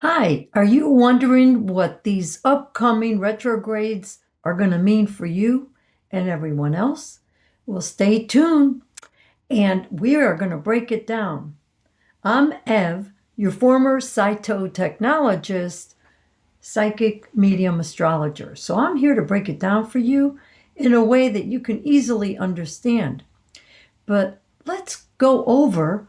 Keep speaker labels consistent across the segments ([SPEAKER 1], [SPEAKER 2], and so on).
[SPEAKER 1] Hi, are you wondering what these upcoming retrogrades are going to mean for you and everyone else? Well, stay tuned and we are going to break it down. I'm Ev, your former cytotechnologist, psychic medium astrologer. So I'm here to break it down for you in a way that you can easily understand. But let's go over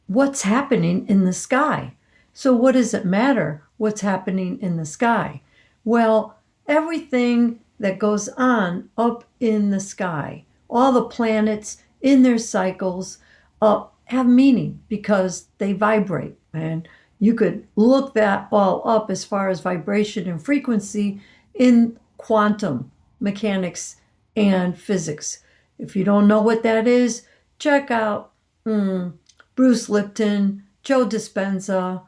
[SPEAKER 1] what's happening in the sky. So what does it matter what's happening in the sky? Well, everything that goes on up in the sky, all the planets in their cycles have meaning because they vibrate. And you could look that all up as far as vibration and frequency in quantum mechanics and physics. If you don't know what that is, check out Bruce Lipton, Joe Dispenza,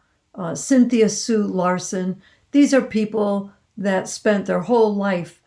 [SPEAKER 1] Cynthia Sue Larson. These are people that spent their whole life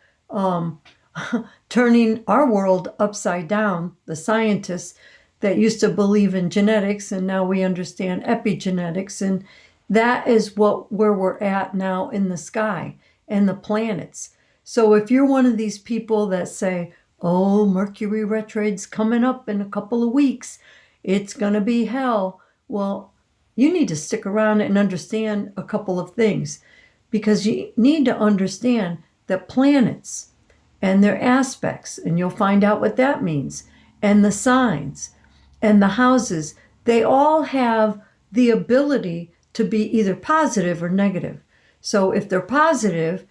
[SPEAKER 1] turning our world upside down. The scientists that used to believe in genetics, and now we understand epigenetics, and that is where we're at now in the sky and the planets. So if you're one of these people that say, oh, Mercury retrograde's coming up in a couple of weeks, it's going to be hell. Well, you need to stick around and understand a couple of things, because you need to understand that planets and their aspects, and you'll find out what that means, and the signs and the houses, they all have the ability to be either positive or negative. So if they're positive,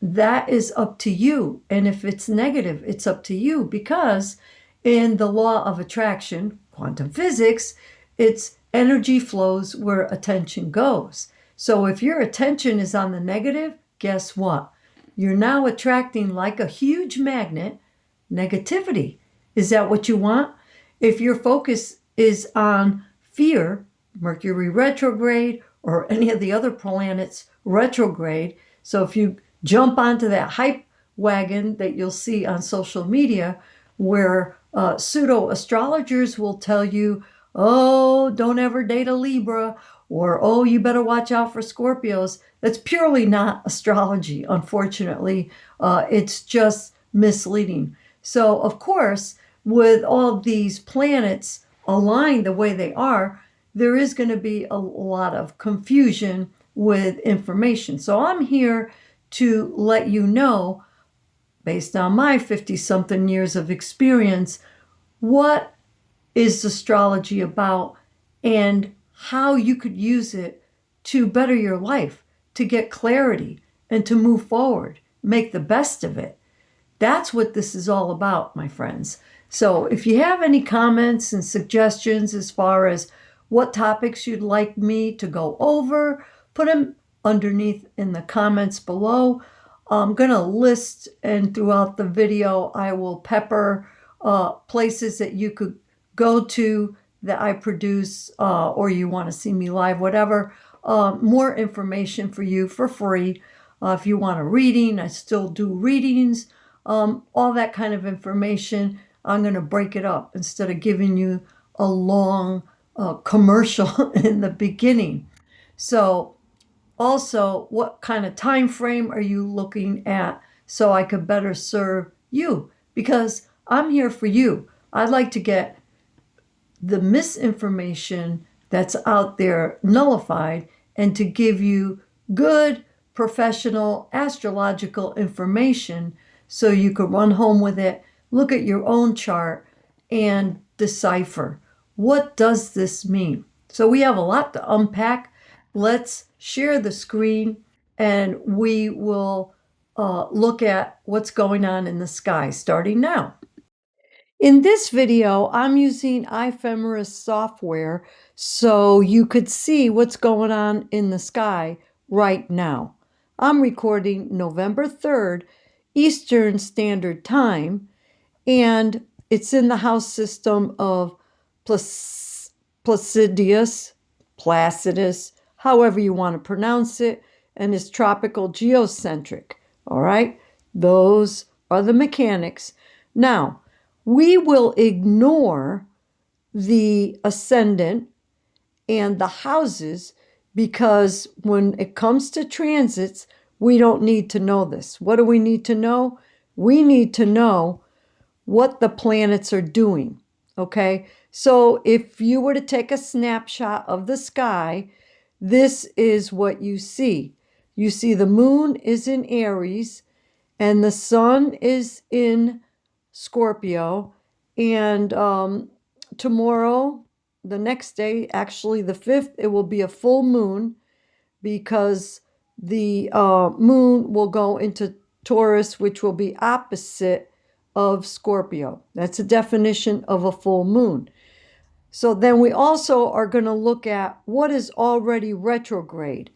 [SPEAKER 1] that is up to you. And if it's negative, it's up to you, because in the law of attraction, quantum physics, it's energy flows where attention goes. So if your attention is on the negative, guess what? You're now attracting, like a huge magnet, negativity. Is that what you want? If your focus is on fear, Mercury retrograde, or any of the other planets retrograde, so if you jump onto that hype wagon that you'll see on social media, where pseudo-astrologers will tell you, oh, don't ever date a Libra, or, oh, you better watch out for Scorpios. That's purely not astrology, unfortunately. It's just misleading. So, of course, with all these planets aligned the way they are, there is going to be a lot of confusion with information. So I'm here to let you know, based on my 50-something years of experience, what is astrology about and how you could use it to better your life, to get clarity, and to move forward, make the best of it. That's what this is all about, my friends. So if you have any comments and suggestions as far as what topics you'd like me to go over, put them underneath in the comments below. I'm going to list, and throughout the video, I will pepper places that you could go to that I produce, or you want to see me live, whatever. More information for you for free. If you want a reading, I still do readings. All that kind of information, I'm going to break it up instead of giving you a long commercial in the beginning. So also, what kind of time frame are you looking at so I could better serve you? Because I'm here for you. I'd like to get the misinformation that's out there nullified and to give you good professional astrological information so you could run home with it, look at your own chart, and decipher, what does this mean? So we have a lot to unpack. Let's share the screen and we will look at what's going on in the sky starting now. In this video, I'm using ephemeris software so you could see what's going on in the sky right now. I'm recording November 3rd, Eastern Standard Time, and it's in the house system of Placidus, however you want to pronounce it, and is tropical geocentric. All right, those are the mechanics. Now, we will ignore the ascendant and the houses because when it comes to transits, we don't need to know this. What do we need to know? We need to know what the planets are doing, okay? So if you were to take a snapshot of the sky, this is what you see. You see the moon is in Aries and the sun is in Scorpio. And tomorrow, the next day, actually the 5th, it will be a full moon because the moon will go into Taurus, which will be opposite of Scorpio. That's a definition of a full moon. So then we also are going to look at what is already retrograde.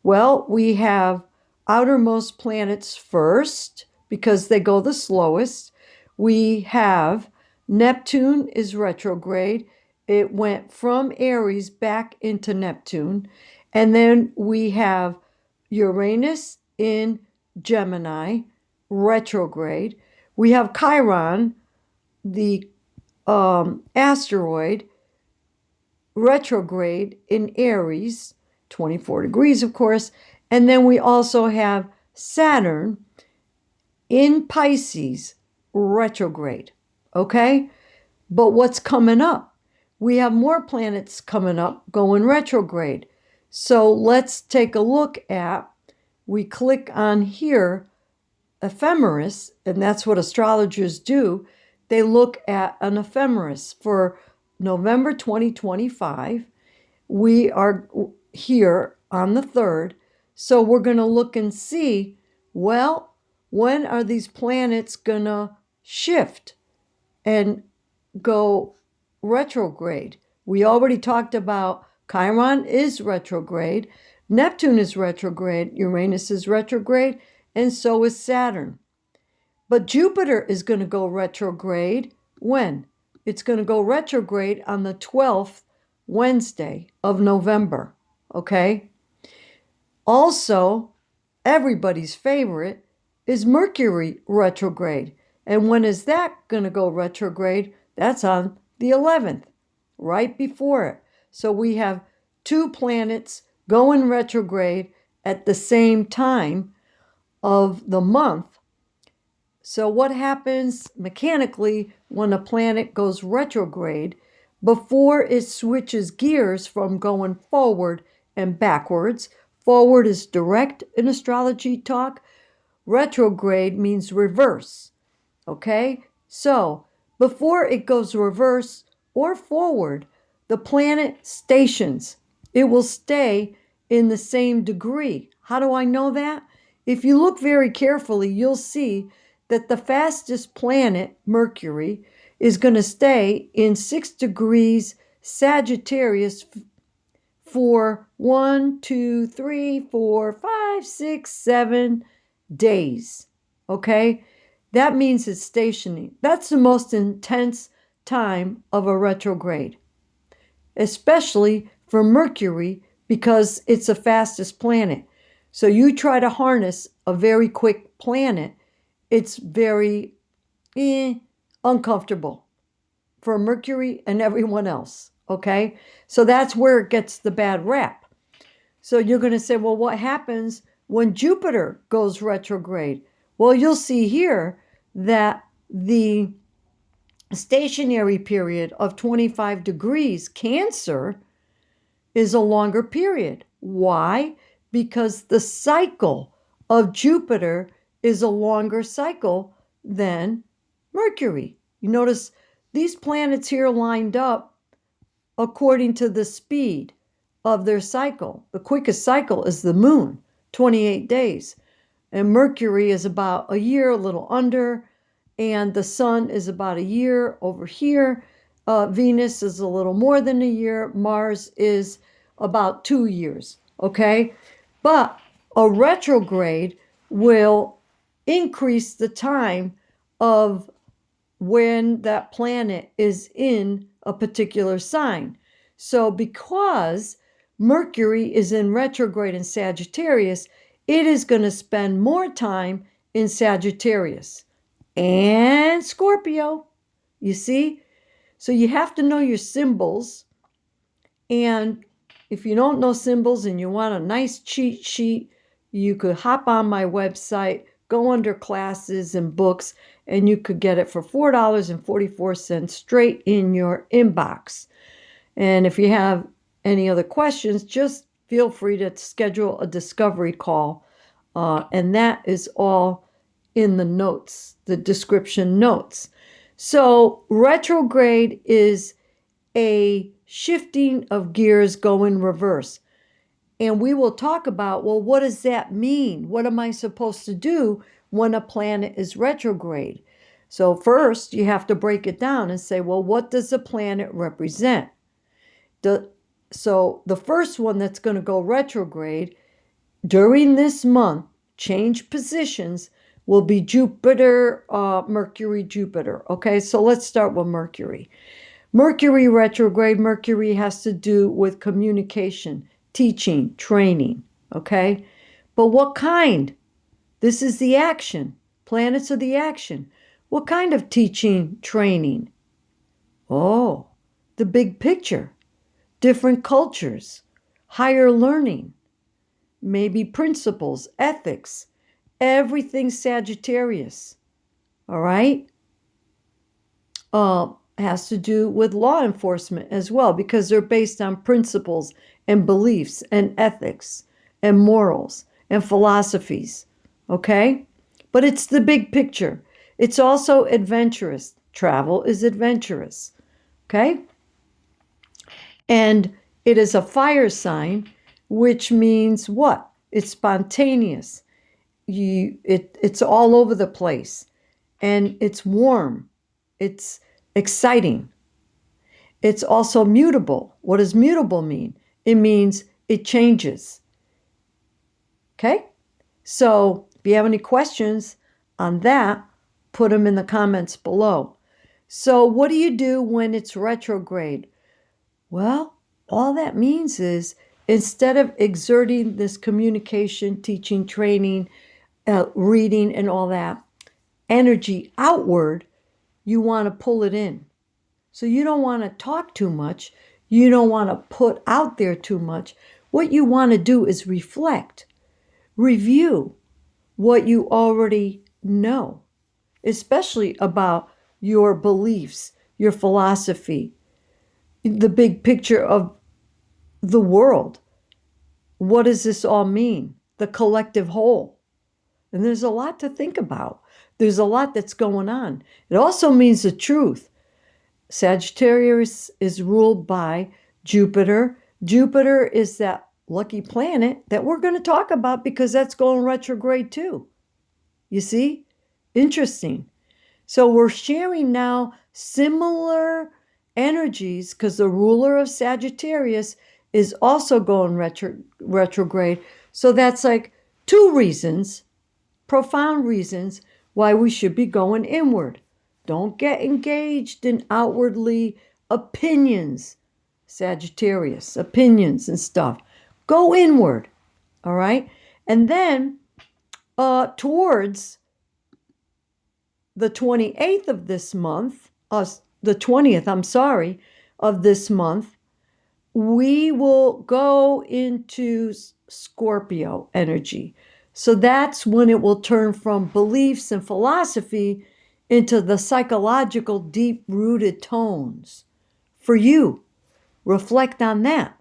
[SPEAKER 1] Well, we have outermost planets first because they go the slowest. We have Neptune is retrograde. It went from Aries back into Neptune. And then we have Uranus in Gemini, retrograde. We have Chiron, the asteroid, retrograde in Aries, 24 degrees, of course. And then we also have Saturn in Pisces, retrograde. Okay? But what's coming up? We have more planets coming up going retrograde. So let's take a look at, we click on here, ephemeris, and that's what astrologers do. They look at an ephemeris for November 2025. We are here on the 3rd. So we're going to look and see, well, when are these planets going to shift and go retrograde? We already talked about Chiron is retrograde, Neptune is retrograde, Uranus is retrograde, and so is Saturn. But Jupiter is going to go retrograde when? It's going to go retrograde on the 12th Wednesday of November, okay? Also, everybody's favorite is Mercury retrograde. And when is that going to go retrograde? That's on the 11th, right before it. So we have 2 planets going retrograde at the same time of the month. So what happens mechanically when a planet goes retrograde? Before it switches gears from going forward and backwards, forward is direct in astrology talk, retrograde means reverse, okay? So before it goes reverse or forward, the planet stations. It will stay in the same degree. How do I know that? If you look very carefully, you'll see that the fastest planet, Mercury, is going to stay in 6 degrees Sagittarius for 1, 2, 3, 4, 5, 6, 7 days. Okay? That means it's stationing. That's the most intense time of a retrograde, especially for Mercury because it's the fastest planet. So you try to harness a very quick planet, it's very uncomfortable for Mercury and everyone else, okay? So that's where it gets the bad rap. So you're going to say, well, what happens when Jupiter goes retrograde? Well, you'll see here that the stationary period of 25 degrees Cancer is a longer period. Why? Because the cycle of Jupiter is a longer cycle than Mercury. You notice these planets here lined up according to the speed of their cycle. The quickest cycle is the moon, 28 days. And Mercury is about a year, a little under, and the sun is about a year over here. Venus is a little more than a year. Mars is about 2 years, okay? But a retrograde will increase the time of when that planet is in a particular sign. So because Mercury is in retrograde in Sagittarius, it is going to spend more time in Sagittarius and Scorpio. You see? So you have to know your symbols. And if you don't know symbols and you want a nice cheat sheet, you could hop on my website, go under classes and books, and you could get it for $4.44 straight in your inbox. And if you have any other questions, just feel free to schedule a discovery call. And that is all in the notes, the description notes. So retrograde is a shifting of gears going reverse. And we will talk about, well, what does that mean? What am I supposed to do when a planet is retrograde? So first, you have to break it down and say, well, what does the planet represent? So the first one that's going to go retrograde during this month, change positions, will be Jupiter, Mercury, Jupiter. Okay, so let's start with Mercury. Mercury retrograde, Mercury has to do with communication, teaching, training, okay? But what kind? This is the action. Planets are the action. What kind of teaching, training? Oh, the big picture. Different cultures, higher learning, maybe principles, ethics, everything Sagittarius, all right? Has to do with law enforcement as well, because they're based on principles and beliefs and ethics and morals and philosophies, okay? But it's the big picture. It's also adventurous. Travel is adventurous, okay? And it is a fire sign, which means what? It's spontaneous. It's all over the place. And it's warm. It's exciting. It's also mutable. What does mutable mean? It means it changes. Okay? So if you have any questions on that, put them in the comments below. So what do you do when it's retrograde? Well, all that means is instead of exerting this communication, teaching, training, reading, and all that energy outward, you want to pull it in. So you don't want to talk too much. You don't want to put out there too much. What you want to do is reflect, review what you already know, especially about your beliefs, your philosophy, the big picture of the world. What does this all mean? The collective whole. And there's a lot to think about. There's a lot that's going on. It also means the truth. Sagittarius is ruled by Jupiter. Jupiter is that lucky planet that we're going to talk about because that's going retrograde too. You see? Interesting. So we're sharing now similar energies because the ruler of Sagittarius is also going retrograde. So that's like two reasons, profound reasons, why we should be going inward. Don't get engaged in outwardly opinions, Sagittarius, opinions and stuff. Go inward, all right? And then towards the 28th of this month, the 20th, of this month, we will go into Scorpio energy. So that's when it will turn from beliefs and philosophy into the psychological, deep-rooted tones. For you, reflect on that.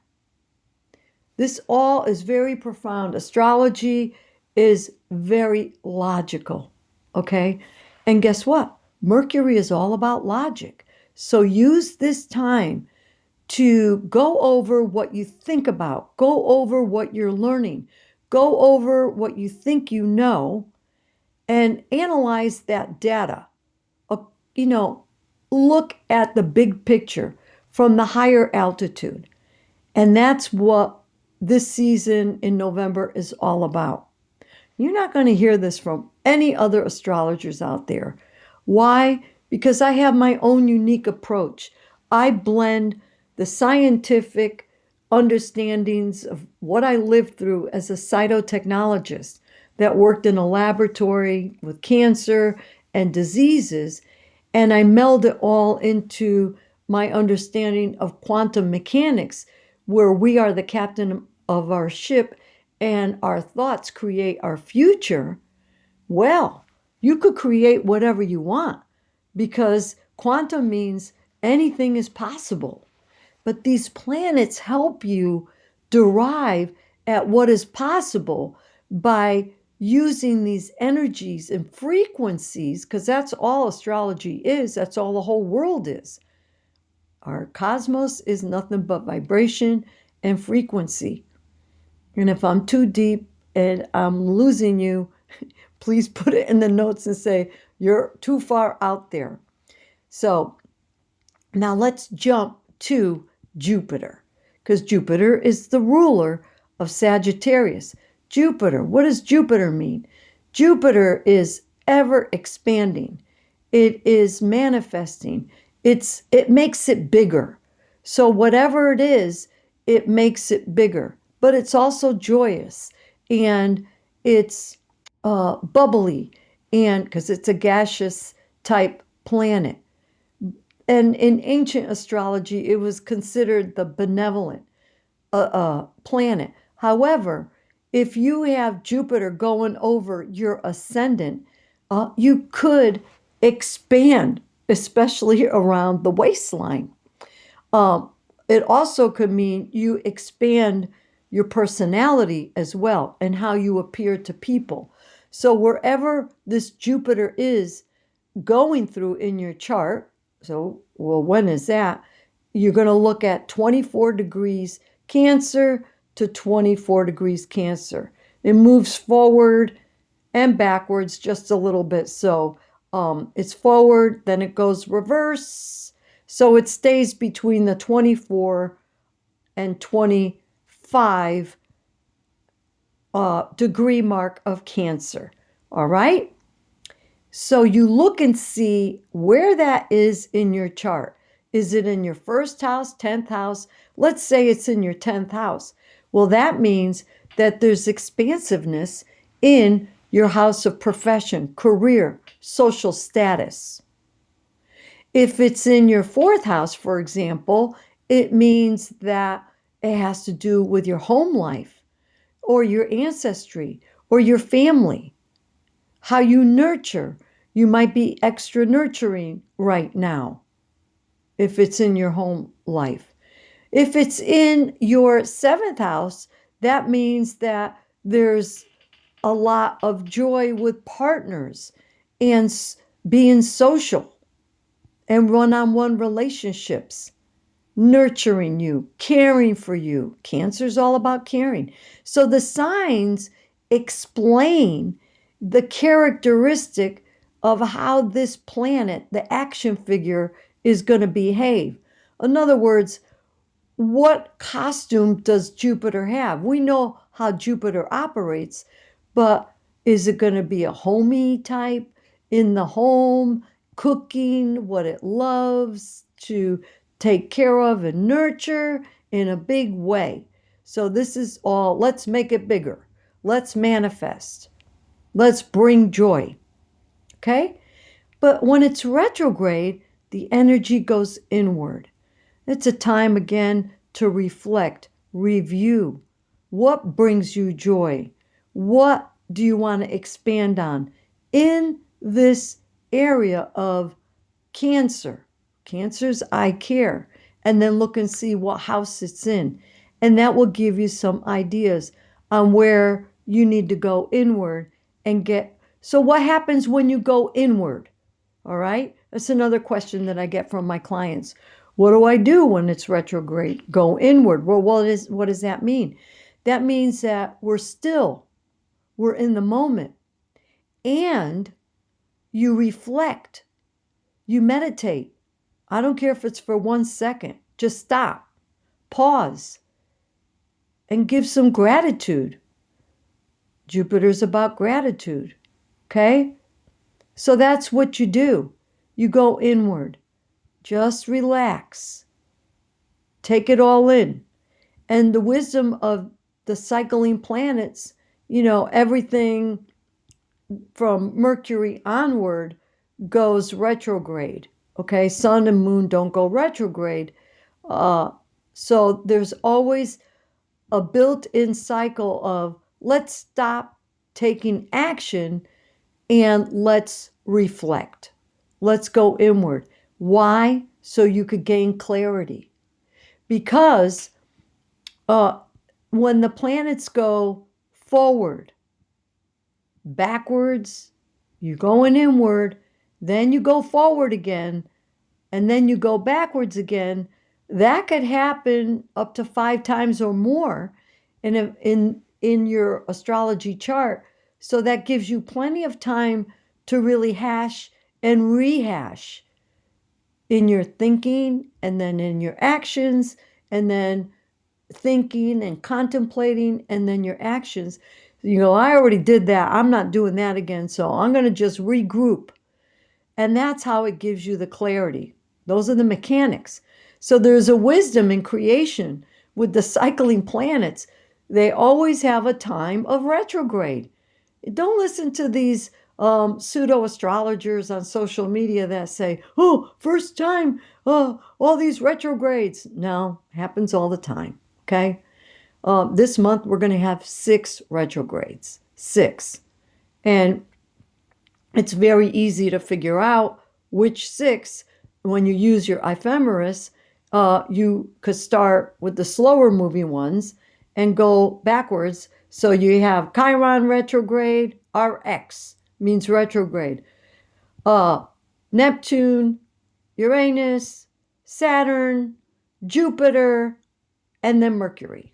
[SPEAKER 1] This all is very profound. Astrology is very logical, okay? And guess what? Mercury is all about logic. So use this time to go over what you think about, go over what you're learning, go over what you think you know, and analyze that data. Look at the big picture from the higher altitude. And that's what this season in November is all about. You're not going to hear this from any other astrologers out there. Why? Because I have my own unique approach. I blend the scientific understandings of what I lived through as a cytotechnologist that worked in a laboratory with cancer and diseases, and I meld it all into my understanding of quantum mechanics, where we are the captain of our ship and our thoughts create our future, well, you could create whatever you want because quantum means anything is possible. But these planets help you derive at what is possible by using these energies and frequencies, because that's all astrology is. That's all the whole world is. Our cosmos is nothing but vibration and frequency. And if I'm too deep and I'm losing you, please put it in the notes and say, you're too far out there. So now let's jump to Jupiter, because Jupiter is the ruler of Sagittarius. Jupiter, what does Jupiter mean? Jupiter is ever expanding. It is manifesting. It makes it bigger. So whatever it is, it makes it bigger. But it's also joyous, and it's bubbly, and because it's a gaseous type planet. And in ancient astrology, it was considered the benevolent planet. However, if you have Jupiter going over your ascendant, you could expand, especially around the waistline. It also could mean you expand your personality as well and how you appear to people. So wherever this Jupiter is going through in your chart, so, well, when is that? You're going to look at 24 degrees Cancer to 24 degrees Cancer. It moves forward and backwards just a little bit. So it's forward, then it goes reverse. So it stays between the 24 and 25 degree mark of Cancer. All right? So you look and see where that is in your chart. Is it in your first house, 10th house? Let's say it's in your 10th house. Well, that means that there's expansiveness in your house of profession, career, social status. If it's in your 4th house, for example, it means that it has to do with your home life or your ancestry or your family, how you nurture. You might be extra nurturing right now if it's in your home life. If it's in your 7th house, that means that there's a lot of joy with partners and being social and one-on-one relationships, nurturing you, caring for you. Cancer's all about caring. So the signs explain the characteristic of how this planet, the action figure, is going to behave. In other words, what costume does Jupiter have? We know how Jupiter operates, but is it going to be a homey type in the home, cooking what it loves to take care of and nurture in a big way? So this is all, let's make it bigger. Let's manifest. Let's bring joy. Okay? But when it's retrograde, the energy goes inward. It's a time again to reflect, review. What brings you joy? What do you want to expand on in this area of Cancer? Cancer's I care. And then look and see what house it's in. And that will give you some ideas on where you need to go inward and get. So what happens when you go inward? All right? That's another question that I get from my clients. What do I do when it's retrograde? Go inward. Well, what does that mean? That means that we're still, we're in the moment, and you reflect, you meditate. I don't care if it's for 1 second. Just stop, pause, and give some gratitude. Jupiter's about gratitude, okay? So that's what you do. You go inward. Just relax. Take it all in. And the wisdom of the cycling planets, everything from Mercury onward goes retrograde. Okay, Sun and Moon don't go retrograde. So there's always a built-in cycle of let's stop taking action and let's reflect. Let's go inward. Why? So you could gain clarity. Because when the planets go forward, backwards, you're going inward, then you go forward again, and then you go backwards again, that could happen up to 5 times or more in your astrology chart. So that gives you plenty of time to really hash and rehash in your thinking, and then in your actions, and then thinking and contemplating, and then your actions. I already did that. I'm not doing that again. So I'm going to just regroup. And that's how it gives you the clarity. Those are the mechanics. So there's a wisdom in creation with the cycling planets. They always have a time of retrograde. Don't listen to these pseudo-astrologers on social media that say, oh, first time, all these retrogrades. No, happens all the time, okay? This month, we're going to have 6 retrogrades. 6. And it's very easy to figure out which 6, when you use your ephemeris, you could start with the slower moving ones and go backwards. So you have Chiron retrograde, RX means retrograde. Neptune, Uranus, Saturn, Jupiter, and then Mercury.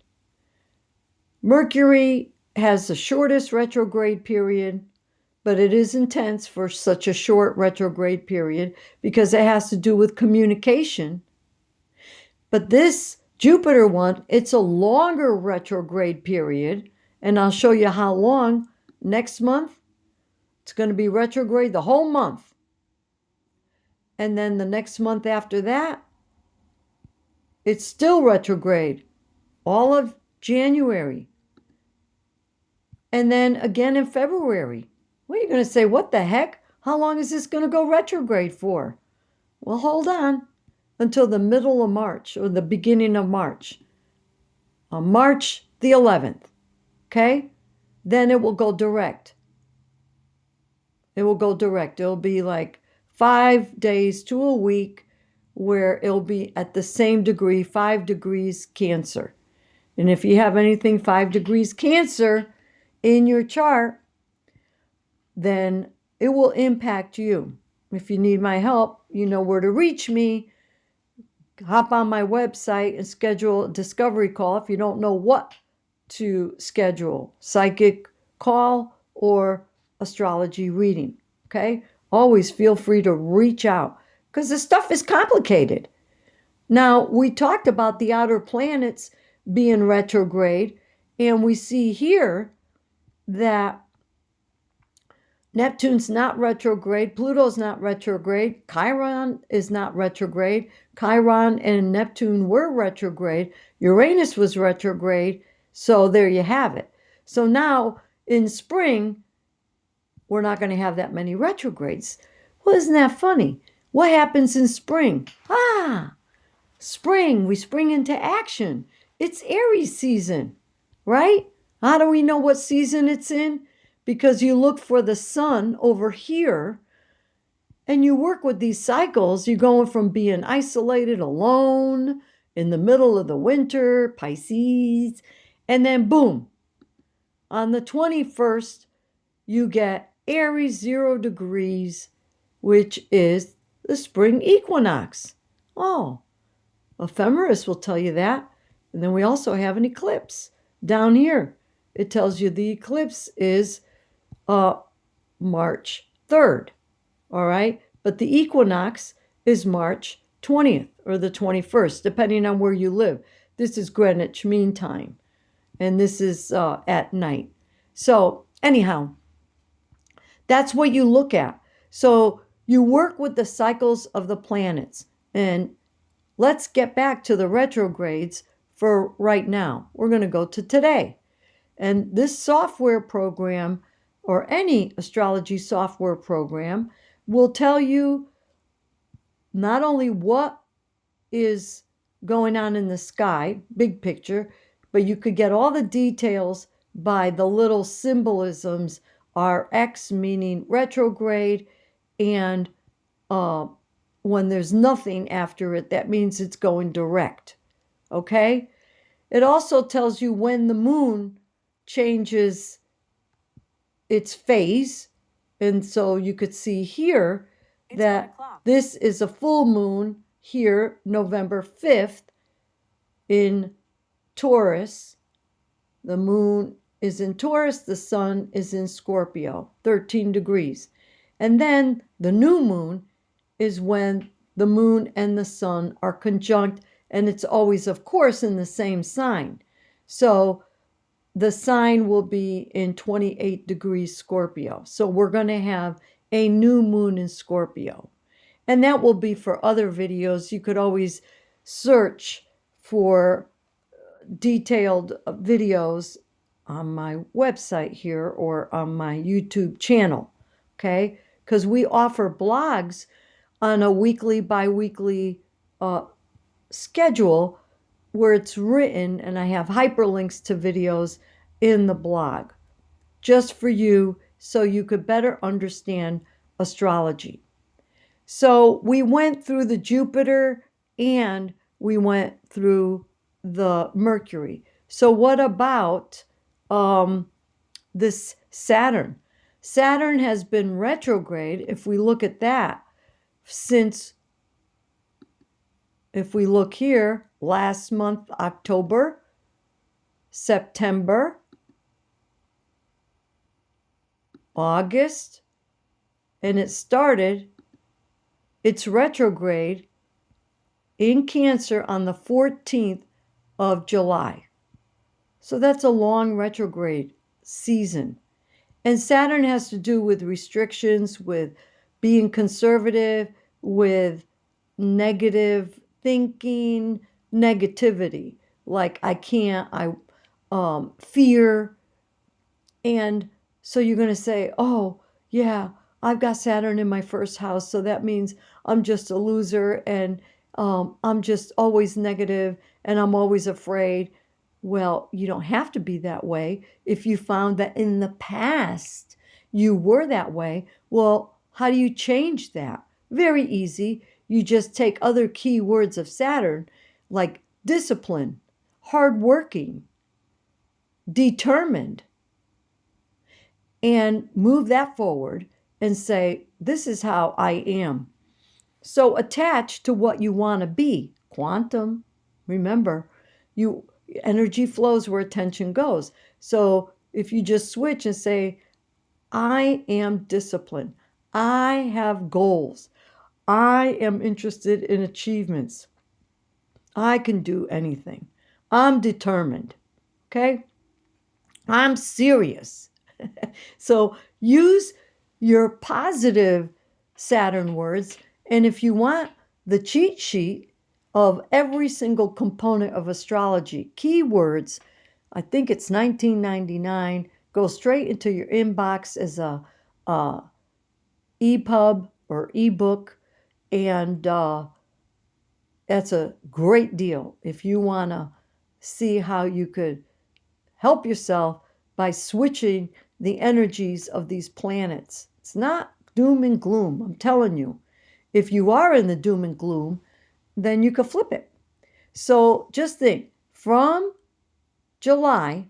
[SPEAKER 1] Mercury has the shortest retrograde period, but it is intense for such a short retrograde period because it has to do with communication. But this Jupiter one, it's a longer retrograde period, and I'll show you how long next month. It's going to be retrograde the whole month. And then the next month after that, it's still retrograde, all of January. And then again in February. Well, you're going to say, what the heck? How long is this going to go retrograde for? Well, hold on until the middle of March or the beginning of March. On March the 11th, okay? Then it will go direct. It will go direct. It'll be like 5 days to a week where it'll be at the same degree, 5 degrees Cancer. And if you have anything 5 degrees Cancer in your chart, then it will impact you. If you need my help, you know where to reach me. Hop on my website and schedule a discovery call if you don't know what to schedule, psychic call or astrology reading, okay? Always feel free to reach out because this stuff is complicated. Now, we talked about the outer planets being retrograde, and we see here that Neptune's not retrograde, Pluto's not retrograde, Chiron is not retrograde. Chiron and Neptune were retrograde. Uranus was retrograde. So there you have it. So now in spring, we're not going to have that many retrogrades. Well, isn't that funny? What happens in spring? Spring, we spring into action. It's Aries season, right? How do we know what season it's in? Because you look for the sun over here and you work with these cycles. You're going from being isolated, alone, in the middle of the winter, Pisces, and then boom, on the 21st, you get Aries 0 degrees, which is the spring equinox. Oh, ephemeris will tell you that. And then we also have an eclipse down here. It tells you the eclipse is March 3rd, all right? But the equinox is March 20th or the 21st, depending on where you live. This is Greenwich Mean Time, and this is at night. So anyhow, that's what you look at. So you work with the cycles of the planets. And let's get back to the retrogrades for right now. We're going to go to today. And this software program, or any astrology software program, will tell you not only what is going on in the sky, big picture, but you could get all the details by the little symbolisms are X meaning retrograde, and when there's nothing after it, that means it's going direct. Okay? It also tells you when the moon changes its phase. And so you could see here that this is a full moon here, November 5th in Taurus. The moon is in Taurus, the sun is in Scorpio, 13 degrees. And then the new moon is when the moon and the sun are conjunct, and it's always, of course, in the same sign. So the sign will be in 28 degrees Scorpio. So we're going to have a new moon in Scorpio. And that will be for other videos. You could always search for detailed videos on my website here or on my YouTube channel, okay? Because we offer blogs on a weekly, bi-weekly schedule where it's written, and I have hyperlinks to videos in the blog just for you so you could better understand astrology. So we went through the Jupiter and we went through the Mercury. So what about this Saturn? Saturn has been retrograde, if we look at that, since, if we look here, last month, October, September, August, and it started its retrograde in Cancer on the 14th of July. So that's a long retrograde season. And Saturn has to do with restrictions, with being conservative, with negative thinking, negativity, like I can't, fear. And so you're going to say, oh, yeah, I've got Saturn in my first house, so that means I'm just a loser, and I'm just always negative, and I'm always afraid. Well, you don't have to be that way. If you found that in the past you were that way, well, how do you change that? Very easy. You just take other key words of Saturn, like discipline, hardworking, determined, and move that forward and say, this is how I am. So attach to what you want to be. Quantum, remember, energy flows where attention goes. So if you just switch and say, I am disciplined, I have goals, I am interested in achievements, I can do anything, I'm determined, okay? I'm serious. So use your positive Saturn words. And if you want the cheat sheet of every single component of astrology, keywords, I think it's $19.99. Go straight into your inbox as a EPUB or ebook, and that's a great deal if you want to see how you could help yourself by switching the energies of these planets. It's not doom and gloom, I'm telling you. If you are in the doom and gloom, then you can flip it. So just think, from July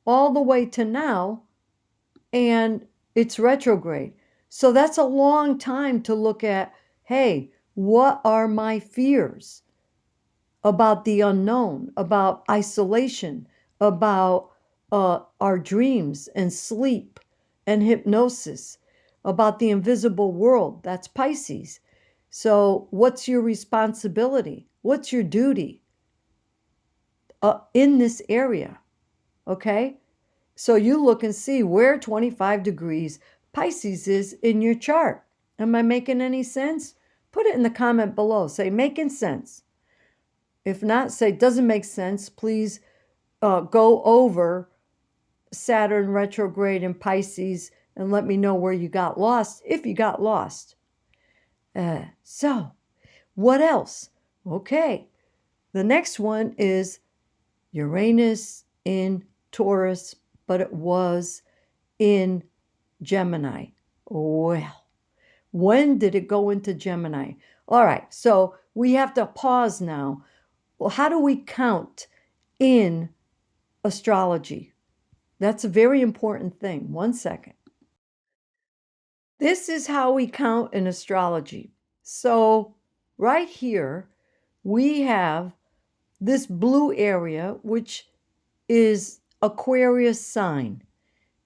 [SPEAKER 1] all the way to now, and it's retrograde. So that's a long time to look at, hey, what are my fears about the unknown, about isolation, about our dreams and sleep and hypnosis, about the invisible world? That's Pisces. So what's your responsibility? What's your duty in this area? Okay? So you look and see where 25 degrees Pisces is in your chart. Am I making any sense? Put it in the comment below. Say, making sense. If not, say, doesn't make sense. Please go over Saturn retrograde in Pisces and let me know where you got lost, if you got lost. So, what else? Okay, The next one is Uranus in Taurus, but it was in Gemini. Well, when did it go into Gemini? All right, so we have to pause now. Well, how do we count in astrology? That's a very important thing. 1 second. This is how we count in astrology. So right here, we have this blue area, which is Aquarius sign.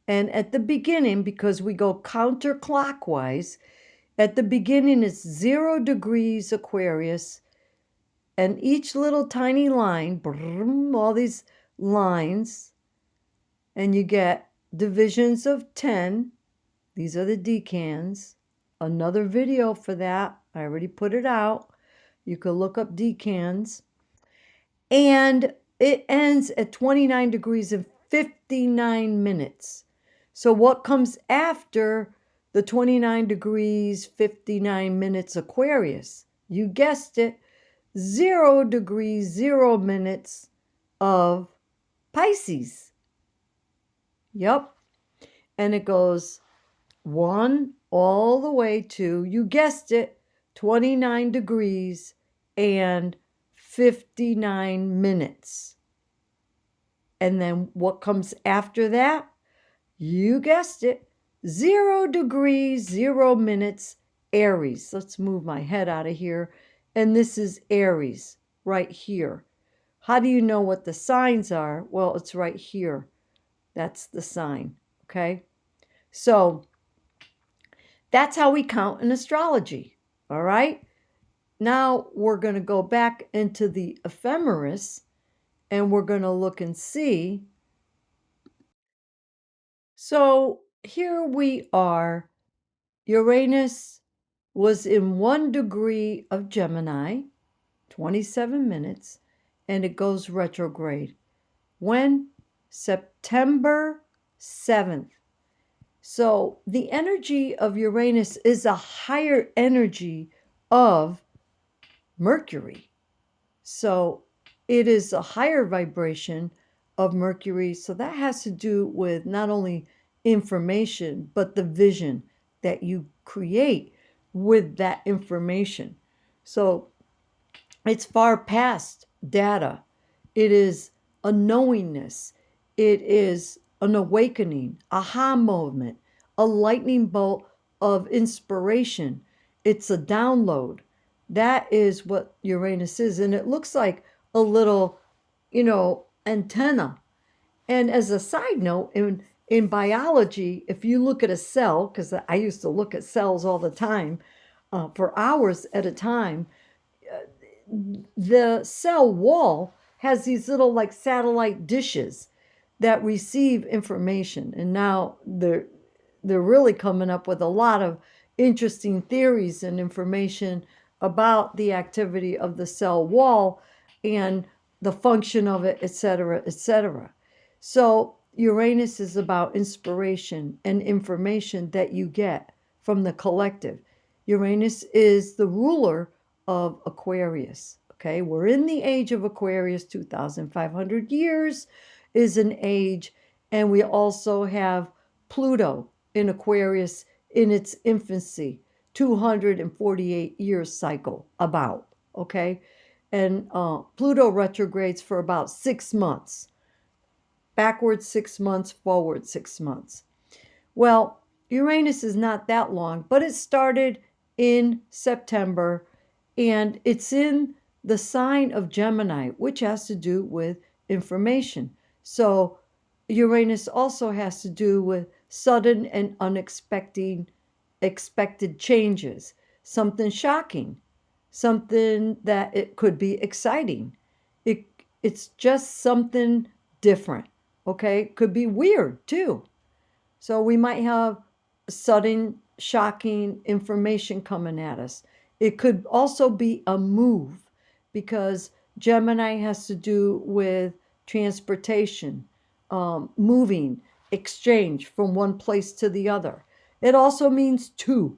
[SPEAKER 1] And at the beginning, because we go counterclockwise, at the beginning it's 0 degrees Aquarius, and each little tiny line, all these lines, and you get divisions of 10. These are the decans. Another video for that. I already put it out. You can look up decans. And it ends at 29 degrees and 59 minutes. So what comes after the 29 degrees, 59 minutes Aquarius? You guessed it, 0 degrees, 0 minutes of Pisces. Yep. And it goes 1 all the way to, you guessed it, 29 degrees and 59 minutes. And then what comes after that? You guessed it, 0 degrees, 0 minutes, Aries. Let's move my head out of here. And this is Aries right here. How do you know what the signs are? Well, it's right here. That's the sign, okay? So that's how we count in astrology, all right? Now we're going to go back into the ephemeris and we're going to look and see. So here we are. Uranus was in 1 degree of Gemini, 27 minutes, and it goes retrograde. When? September 7th. So the energy of Uranus is a higher energy of Mercury. So it is a higher vibration of Mercury. So that has to do with not only information, but the vision that you create with that information. So it's far past data. It is a knowingness. It is an awakening, aha moment, a lightning bolt of inspiration. It's a download. That is what Uranus is. And it looks like a little, antenna. And as a side note, in biology, if you look at a cell, because I used to look at cells all the time, for hours at a time, the cell wall has these little like satellite dishes that receive information. And now they're really coming up with a lot of interesting theories and information about the activity of the cell wall and the function of it, etc., etc. So Uranus is about inspiration and information that you get from the collective. Uranus is the ruler of Aquarius. Okay, we're in the age of Aquarius. 2,500 years is an age, and we also have Pluto in Aquarius in its infancy, 248 years cycle about. Okay, and Pluto retrogrades for about 6 months, backwards 6 months, forward 6 months. Well, Uranus is not that long, but it started in September, and it's in the sign of Gemini, which has to do with information. So Uranus also has to do with sudden and expected changes, something shocking, something that it could be exciting. It's just something different, okay? Could be weird too. So we might have sudden, shocking information coming at us. It could also be a move, because Gemini has to do with transportation, moving, exchange from one place to the other. It also means two.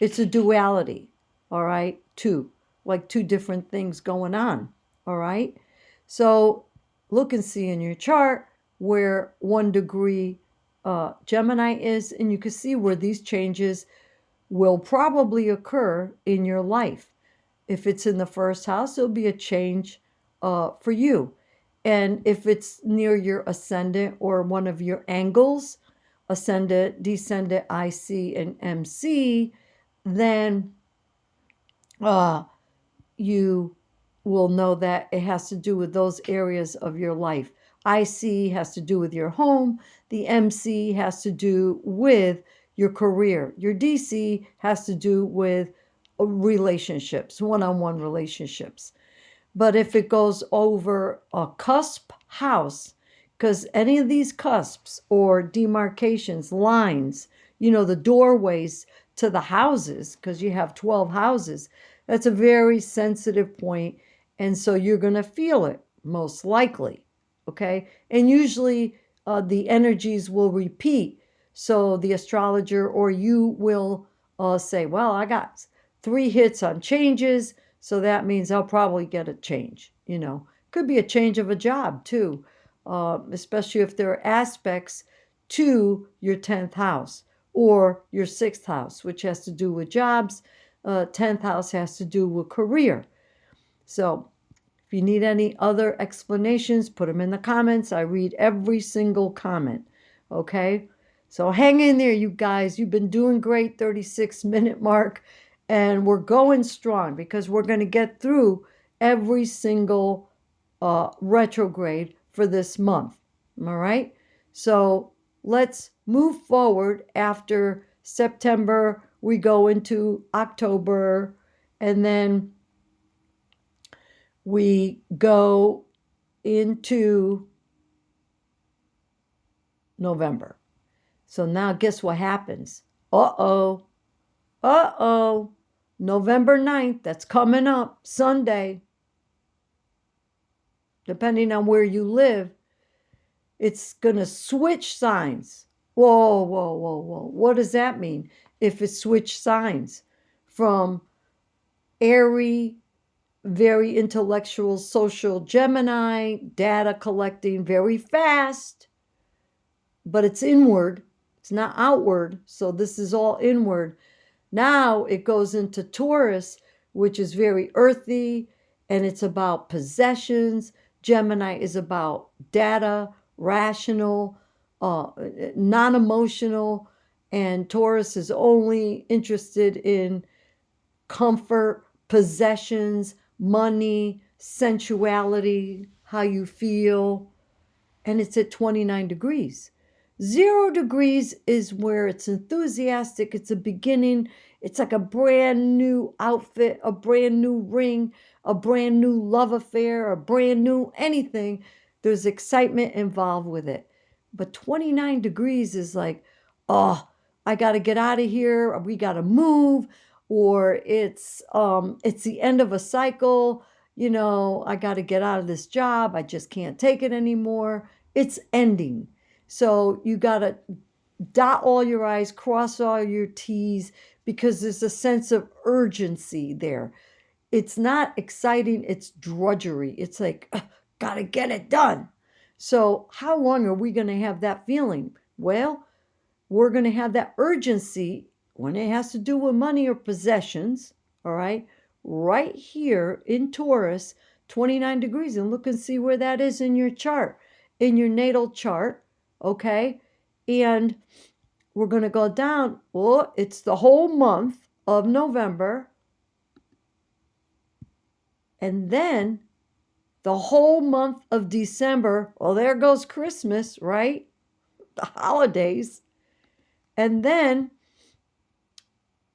[SPEAKER 1] It's a duality, all right? Two, like two different things going on, All right. So look and see in your chart where 1 degree Gemini is, and you can see where these changes will probably occur in your life. If it's in the first house, it'll be a change for you. And if it's near your ascendant or one of your angles, ascendant, descendant, IC, and MC, then you will know that it has to do with those areas of your life. IC has to do with your home. The MC has to do with your career. Your DC has to do with relationships, one-on-one relationships. But if it goes over a cusp house, because any of these cusps or demarcations, lines, the doorways to the houses, because you have 12 houses, that's a very sensitive point. And so you're going to feel it most likely. Okay. And usually the energies will repeat. So the astrologer or you will say, well, I got 3 hits on changes. So that means I'll probably get a change. Could be a change of a job too, especially if there are aspects to your 10th house or your 6th house, which has to do with jobs. 10th house has to do with career. So if you need any other explanations, put them in the comments. I read every single comment. Okay? So hang in there, you guys. You've been doing great, 36-minute mark. And we're going strong because we're going to get through every single retrograde for this month. All right? So let's move forward. After September, we go into October, and then we go into November. So now guess what happens? Uh-oh. November 9th, that's coming up, Sunday. Depending on where you live, it's going to switch signs. Whoa. What does that mean? If it switched signs from airy, very intellectual, social Gemini, data collecting very fast, but it's inward. It's not outward. So this is all inward. Now it goes into Taurus, which is very earthy, and it's about possessions. Gemini is about data, rational, non-emotional, and Taurus is only interested in comfort, possessions, money, sensuality, how you feel, and it's at 29 degrees. 0 degrees is where it's enthusiastic. It's a beginning. It's like a brand new outfit, a brand new ring, a brand new love affair, a brand new anything. There's excitement involved with it. But 29 degrees is like, oh, I got to get out of here. We got to move. Or it's the end of a cycle. I got to get out of this job. I just can't take it anymore. It's ending. So you got to dot all your I's, cross all your T's, because there's a sense of urgency there. It's not exciting. It's drudgery. It's like, got to get it done. So how long are we going to have that feeling? Well, we're going to have that urgency when it has to do with money or possessions, all right? Right here in Taurus, 29 degrees. And look and see where that is in your chart, in your natal chart. Okay, and we're going to go down. Well, it's the whole month of November. And then the whole month of December. Well, there goes Christmas, right? The holidays. And then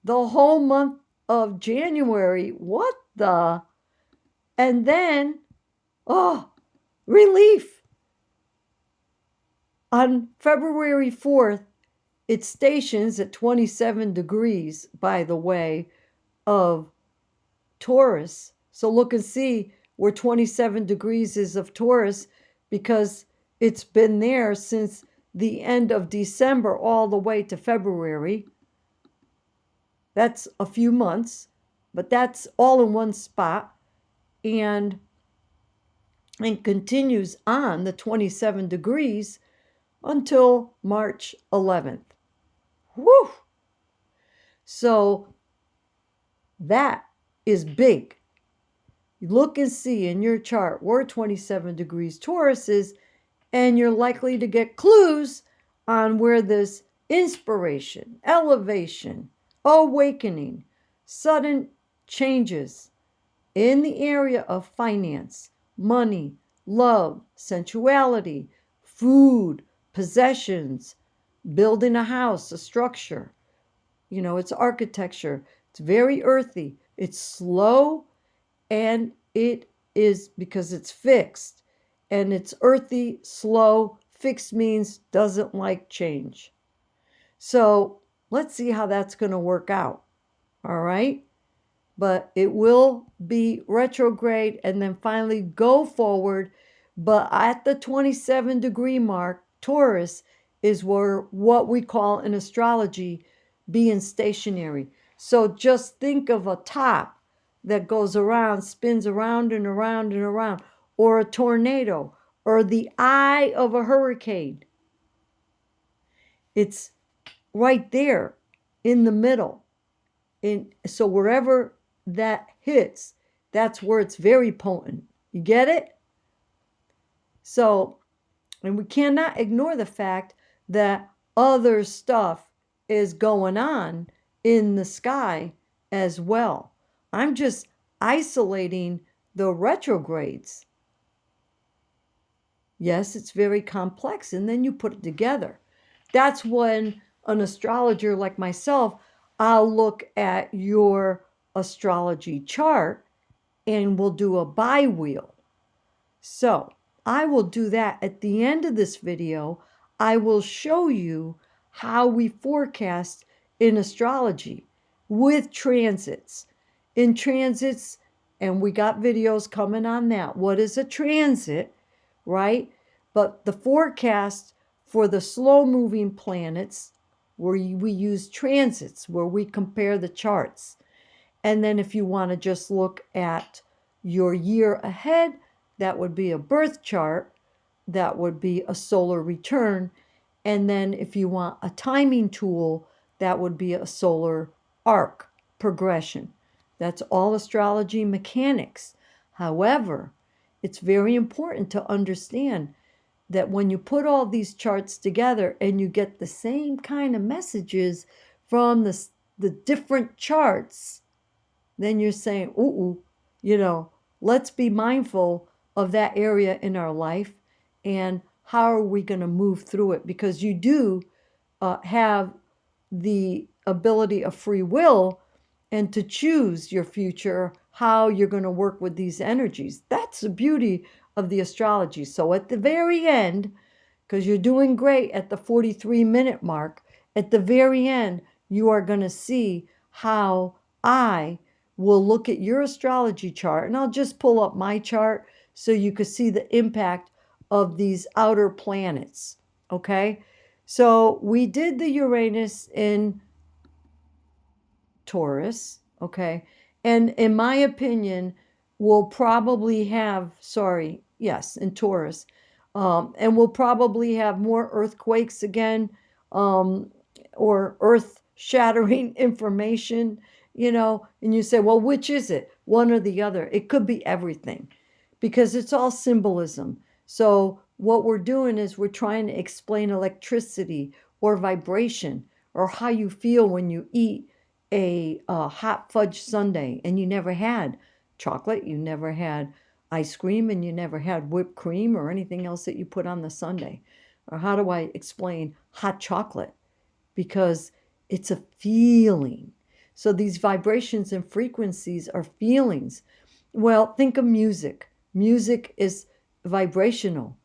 [SPEAKER 1] the whole month of January. What the? And then, relief. On February 4th, it stations at 27 degrees, by the way, of Taurus. So look and see where 27 degrees is of Taurus, because it's been there since the end of December all the way to February. That's a few months, but that's all in one spot. And and continues on the 27 degrees until March 11th. Woo! So that is big. You look and see in your chart where 27 degrees Taurus is, and you're likely to get clues on where this inspiration, elevation, awakening, sudden changes in the area of finance, money, love, sensuality, food, possessions, building a house, a structure. It's architecture. It's very earthy. It's slow, and it is because it's fixed. And it's earthy, slow. Fixed means doesn't like change. So let's see how that's going to work out. All right. But it will be retrograde and then finally go forward. But at the 27 degree mark, Taurus is where what we call in astrology being stationary. So just think of a top that goes around, spins around and around and around, or a tornado, or the eye of a hurricane. It's right there in the middle. So wherever that hits, that's where it's very potent. You get it? So, and we cannot ignore the fact that other stuff is going on in the sky as well. I'm just isolating the retrogrades. Yes, it's very complex, and then you put it together. That's when an astrologer like myself, I'll look at your astrology chart and we'll do a bi-wheel. So I will do that at the end of this video. I will show you how we forecast in astrology with transits. In transits, and we got videos coming on that. What is a transit, right? But the forecast for the slow-moving planets, where we use transits, where we compare the charts. And then if you want to just look at your year ahead, that would be a birth chart. That would be a solar return. And then if you want a timing tool, that would be a solar arc progression. That's all astrology mechanics. However, it's very important to understand that when you put all these charts together and you get the same kind of messages from the different charts, then you're saying, ooh, let's be mindful of that area in our life and how are we going to move through it? Because you do have the ability of free will and to choose your future, how you're going to work with these energies. That's the beauty of the astrology. So at the very end, because you're doing great at the 43-minute mark, at the very end, you are going to see how I will look at your astrology chart. And I'll just pull up my chart so you can see the impact of these outer planets. Okay? So we did the Uranus in Taurus, okay? And in my opinion, we'll probably have, in Taurus. And we'll probably have more earthquakes again, or earth-shattering information, and you say, well, which is it? One or the other. It could be everything because it's all symbolism. So what we're doing is we're trying to explain electricity or vibration or how you feel when you eat a hot fudge sundae and you never had chocolate, you never had ice cream, and you never had whipped cream or anything else that you put on the sundae. Or how do I explain hot chocolate? Because it's a feeling. So these vibrations and frequencies are feelings. Well, think of music. Music is vibrational.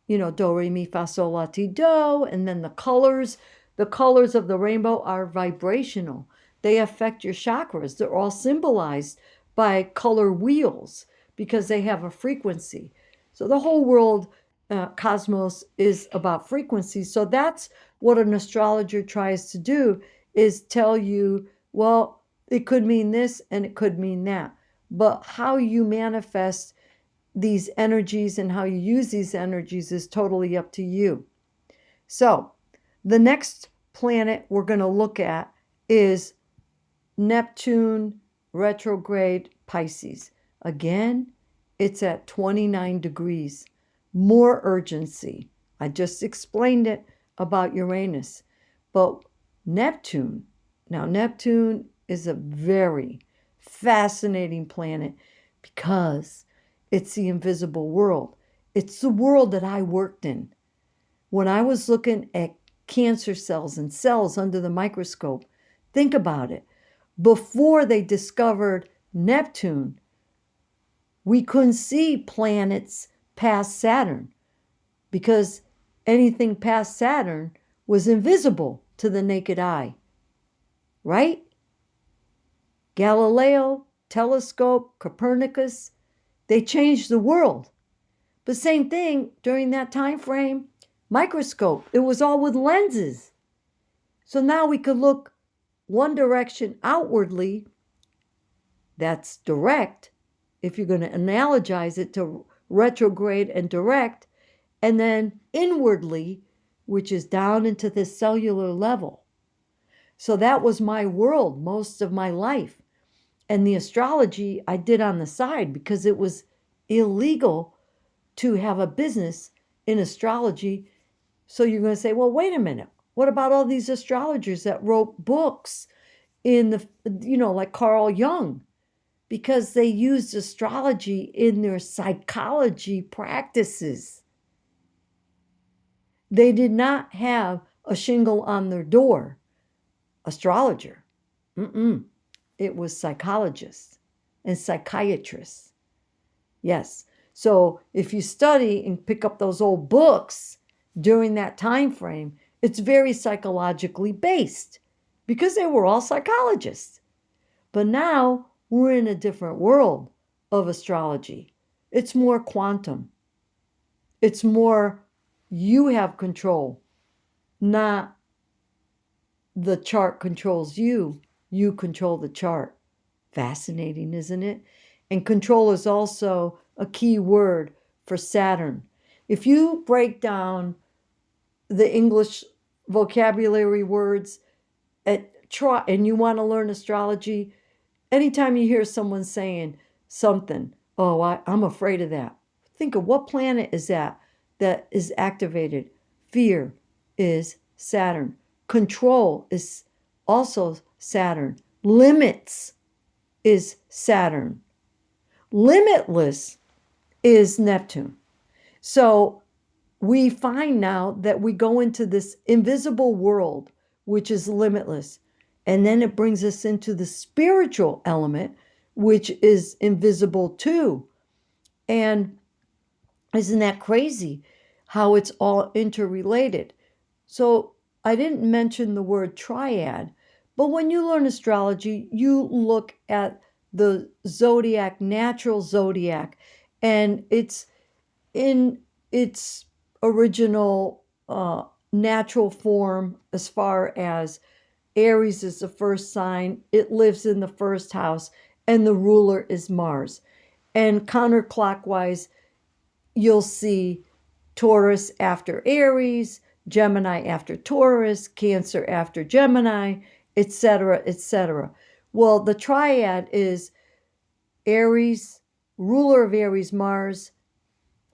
[SPEAKER 1] Do, re, mi, fa, sol, la, ti, do. And then the colors of the rainbow are vibrational. They affect your chakras. They're all symbolized by color wheels because they have a frequency. So the whole world, cosmos, is about frequencies. So that's what an astrologer tries to do, is tell you, well, it could mean this and it could mean that. But how you manifest these energies and how you use these energies is totally up to you. So the next planet we're going to look at is Neptune retrograde Pisces. Again, it's at 29 degrees. More urgency. I just explained it about Uranus. But Neptune, now Neptune is a very fascinating planet because it's the invisible world. It's the world that I worked in. When I was looking at cancer cells and cells under the microscope, think about it. Before they discovered Neptune, we couldn't see planets past Saturn because anything past Saturn was invisible to the naked eye, right? Galileo, telescope, Copernicus, they changed the world. But same thing during that time frame, microscope, it was all with lenses. So now we could look one direction outwardly, that's direct, if you're going to analogize it to retrograde and direct, and then inwardly, which is down into the cellular level. So that was my world most of my life. And the astrology I did on the side because it was illegal to have a business in astrology. So you're going to say, well, wait a minute. What about all these astrologers that wrote books in the, like Carl Jung? Because they used astrology in their psychology practices. They did not have a shingle on their door, astrologer. It was psychologists and psychiatrists. Yes. So if you study and pick up those old books during that time frame, it's very psychologically based because they were all psychologists. But now we're in a different world of astrology. It's more quantum. It's more you have control, not the chart controls you. You control the chart. Fascinating, isn't it? And control is also a key word for Saturn. If you break down the English vocabulary words and you want to learn astrology, anytime you hear someone saying something, oh, I'm afraid of that. Think of what planet is that is activated. Fear is Saturn. Control is also Saturn. Limits is Saturn. Limitless is Neptune. So we find now that we go into this invisible world, which is limitless. And then it brings us into the spiritual element, which is invisible too. And isn't that crazy how it's all interrelated? So I didn't mention the word triad, but when you learn astrology, you look at the zodiac, natural zodiac, and it's in its original natural form as far as Aries is the first sign. It lives in the first house, and the ruler is Mars. And counterclockwise, you'll see Taurus after Aries, Gemini after Taurus, Cancer after Gemini, etc., etc. Well, the triad is Aries, ruler of Aries, Mars,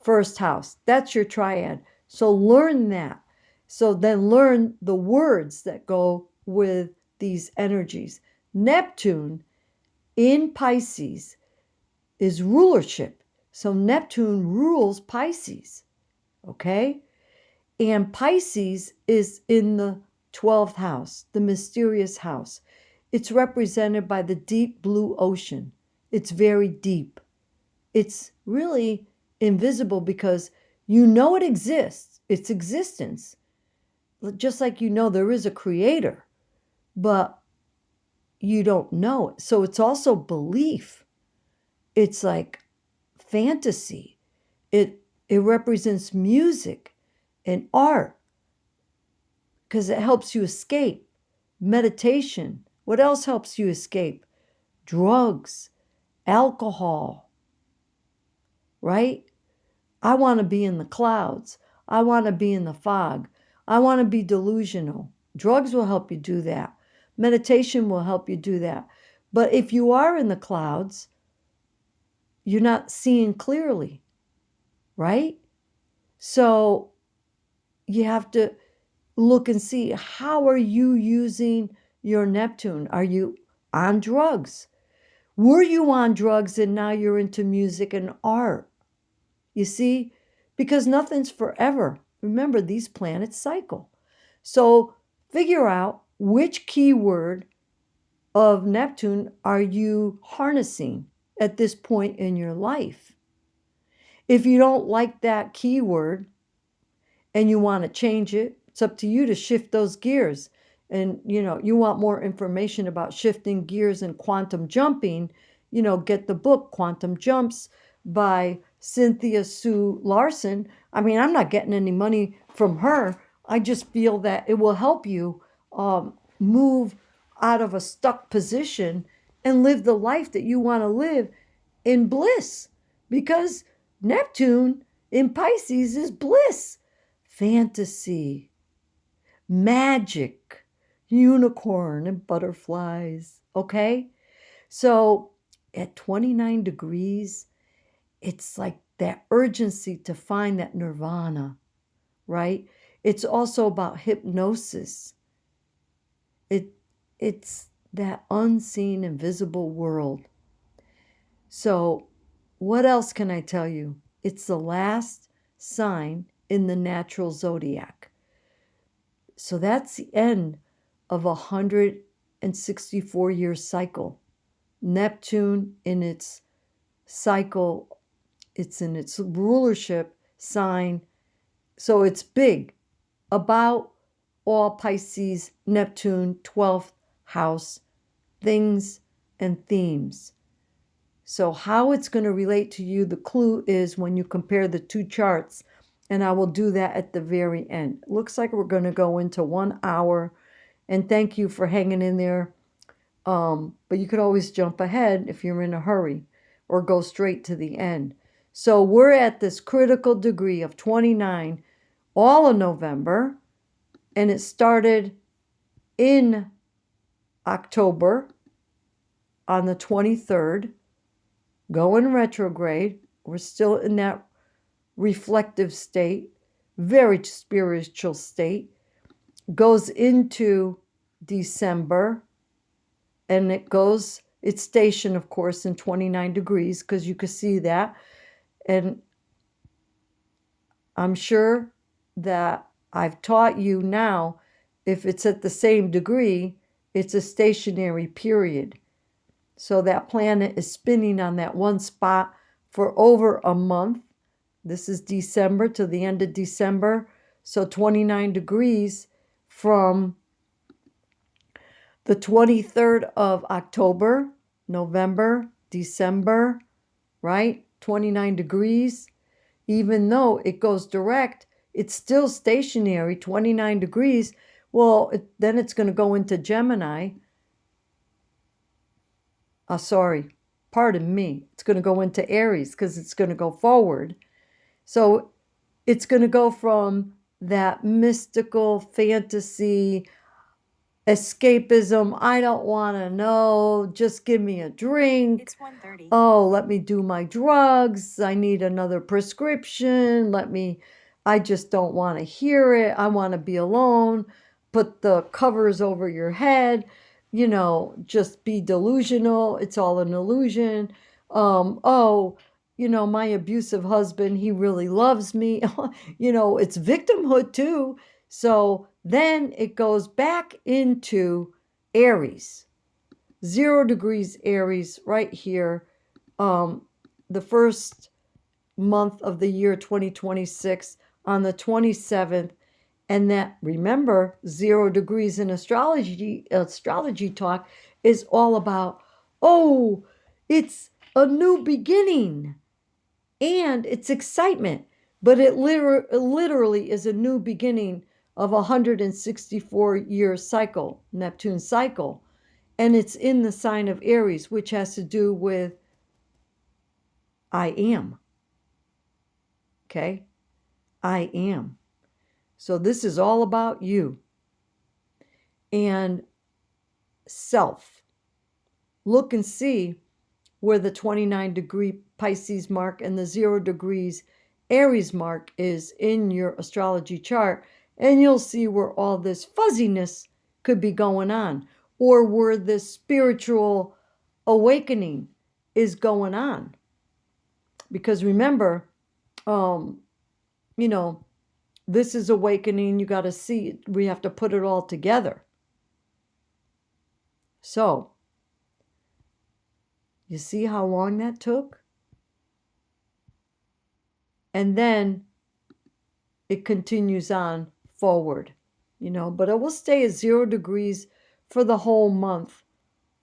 [SPEAKER 1] first house. That's your triad. So learn that. So then learn the words that go with these energies. Neptune in Pisces is rulership. So Neptune rules Pisces. Okay? And Pisces is in the 12th house, the mysterious house. It's represented by the deep blue ocean. It's very deep. It's really invisible because you know it exists, its existence. Just like you know there is a creator, but you don't know it. So it's also belief. It's like fantasy. It represents music and art because it helps you escape. Meditation. What else helps you escape? Drugs, alcohol, right? I want to be in the clouds. I want to be in the fog. I want to be delusional. Drugs will help you do that. Meditation will help you do that. But if you are in the clouds, you're not seeing clearly, right? So you have to look and see, how are you using your Neptune? Are you on drugs? Were you on drugs and now you're into music and art? You see, because nothing's forever. Remember, these planets cycle. So figure out which keyword of Neptune are you harnessing at this point in your life. If you don't like that keyword and you want to change it, it's up to you to shift those gears. And, you want more information about shifting gears and quantum jumping, get the book Quantum Jumps by Cynthia Sue Larson. I mean, I'm not getting any money from her. I just feel that it will help you move out of a stuck position and live the life that you want to live in bliss. Because Neptune in Pisces is bliss, fantasy, magic, unicorn, and butterflies. Okay? So at 29 degrees, it's like that urgency to find that nirvana, right? It's also about hypnosis. It's that unseen, invisible world. So what else can I tell you? It's the last sign in the natural zodiac. So that's the end of a 164-year cycle. Neptune in its cycle, it's in its rulership sign. So it's big. About all Pisces, Neptune, 12th house, things and themes. So how it's going to relate to you, the clue is when you compare the two charts, and I will do that at the very end. Looks like we're going to go into 1 hour, and thank you for hanging in there. But you could always jump ahead if you're in a hurry, or go straight to the end. So we're at this critical degree of 29 all of November, and it started in October on the 23rd, going retrograde. We're still in that reflective state, very spiritual state, goes into December, and it's stationed, of course, in 29 degrees, because you can see that. And I'm sure that I've taught you now, if it's at the same degree, it's a stationary period. So that planet is spinning on that one spot for over a month. This is December to the end of December. So 29 degrees from the 23rd of October, November, December, right? 29 degrees. Even though it goes direct, it's still stationary, 29 degrees. Well, then it's going to go into Gemini. Pardon me. It's going to go into Aries, because it's going to go forward. So it's going to go from that mystical fantasy, escapism, I don't want to know, just give me a drink.
[SPEAKER 2] It's 1:30.
[SPEAKER 1] Oh, let me do my drugs. I need another prescription. I just don't want to hear it. I want to be alone. Put the covers over your head. Just be delusional. It's all an illusion. My abusive husband, he really loves me. It's victimhood too. So then it goes back into Aries, 0 degrees Aries right here. The first month of the year 2026 on the 27th. And that, remember, 0 degrees in astrology talk is all about, it's a new beginning and it's excitement. But it literally is a new beginning of a 164-year cycle, Neptune cycle. And it's in the sign of Aries, which has to do with I am. Okay? I am. So this is all about you and self. Look and see where the 29-degree Pisces mark and the 0 degrees Aries mark is in your astrology chart, and you'll see where all this fuzziness could be going on, or where this spiritual awakening is going on. Because remember, this is awakening. You got to see it. We have to put it all together. So, you see how long that took? And then it continues on forward, but it will stay at 0 degrees for the whole month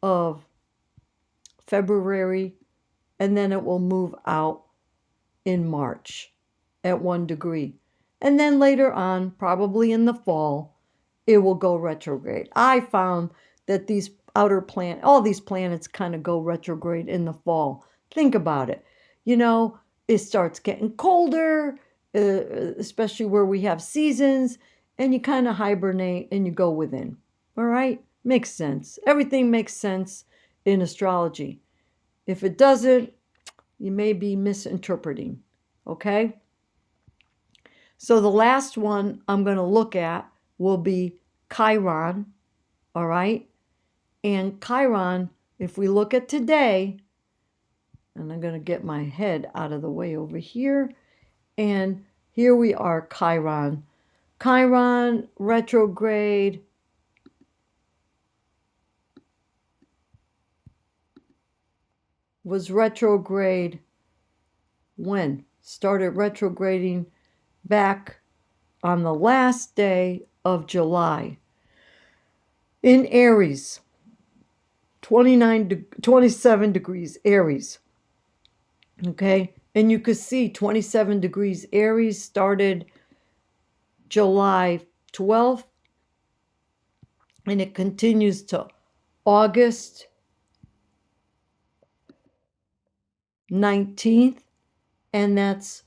[SPEAKER 1] of February, and then it will move out in March at 1 degree. And then later on, probably in the fall, it will go retrograde. I found that all these planets kind of go retrograde in the fall. Think about it. It starts getting colder, especially where we have seasons, and you kind of hibernate and you go within. All right? Makes sense. Everything makes sense in astrology. If it doesn't, you may be misinterpreting. Okay? So the last one I'm going to look at will be Chiron. All right? And Chiron, if we look at today, and I'm going to get my head out of the way over here, and here we are, Chiron. Chiron retrograde was retrograde when? Started retrograding back on the last day of July in Aries, 27 degrees Aries. Okay, and you could see 27 degrees Aries started July 12th, and it continues to August 19th, and that's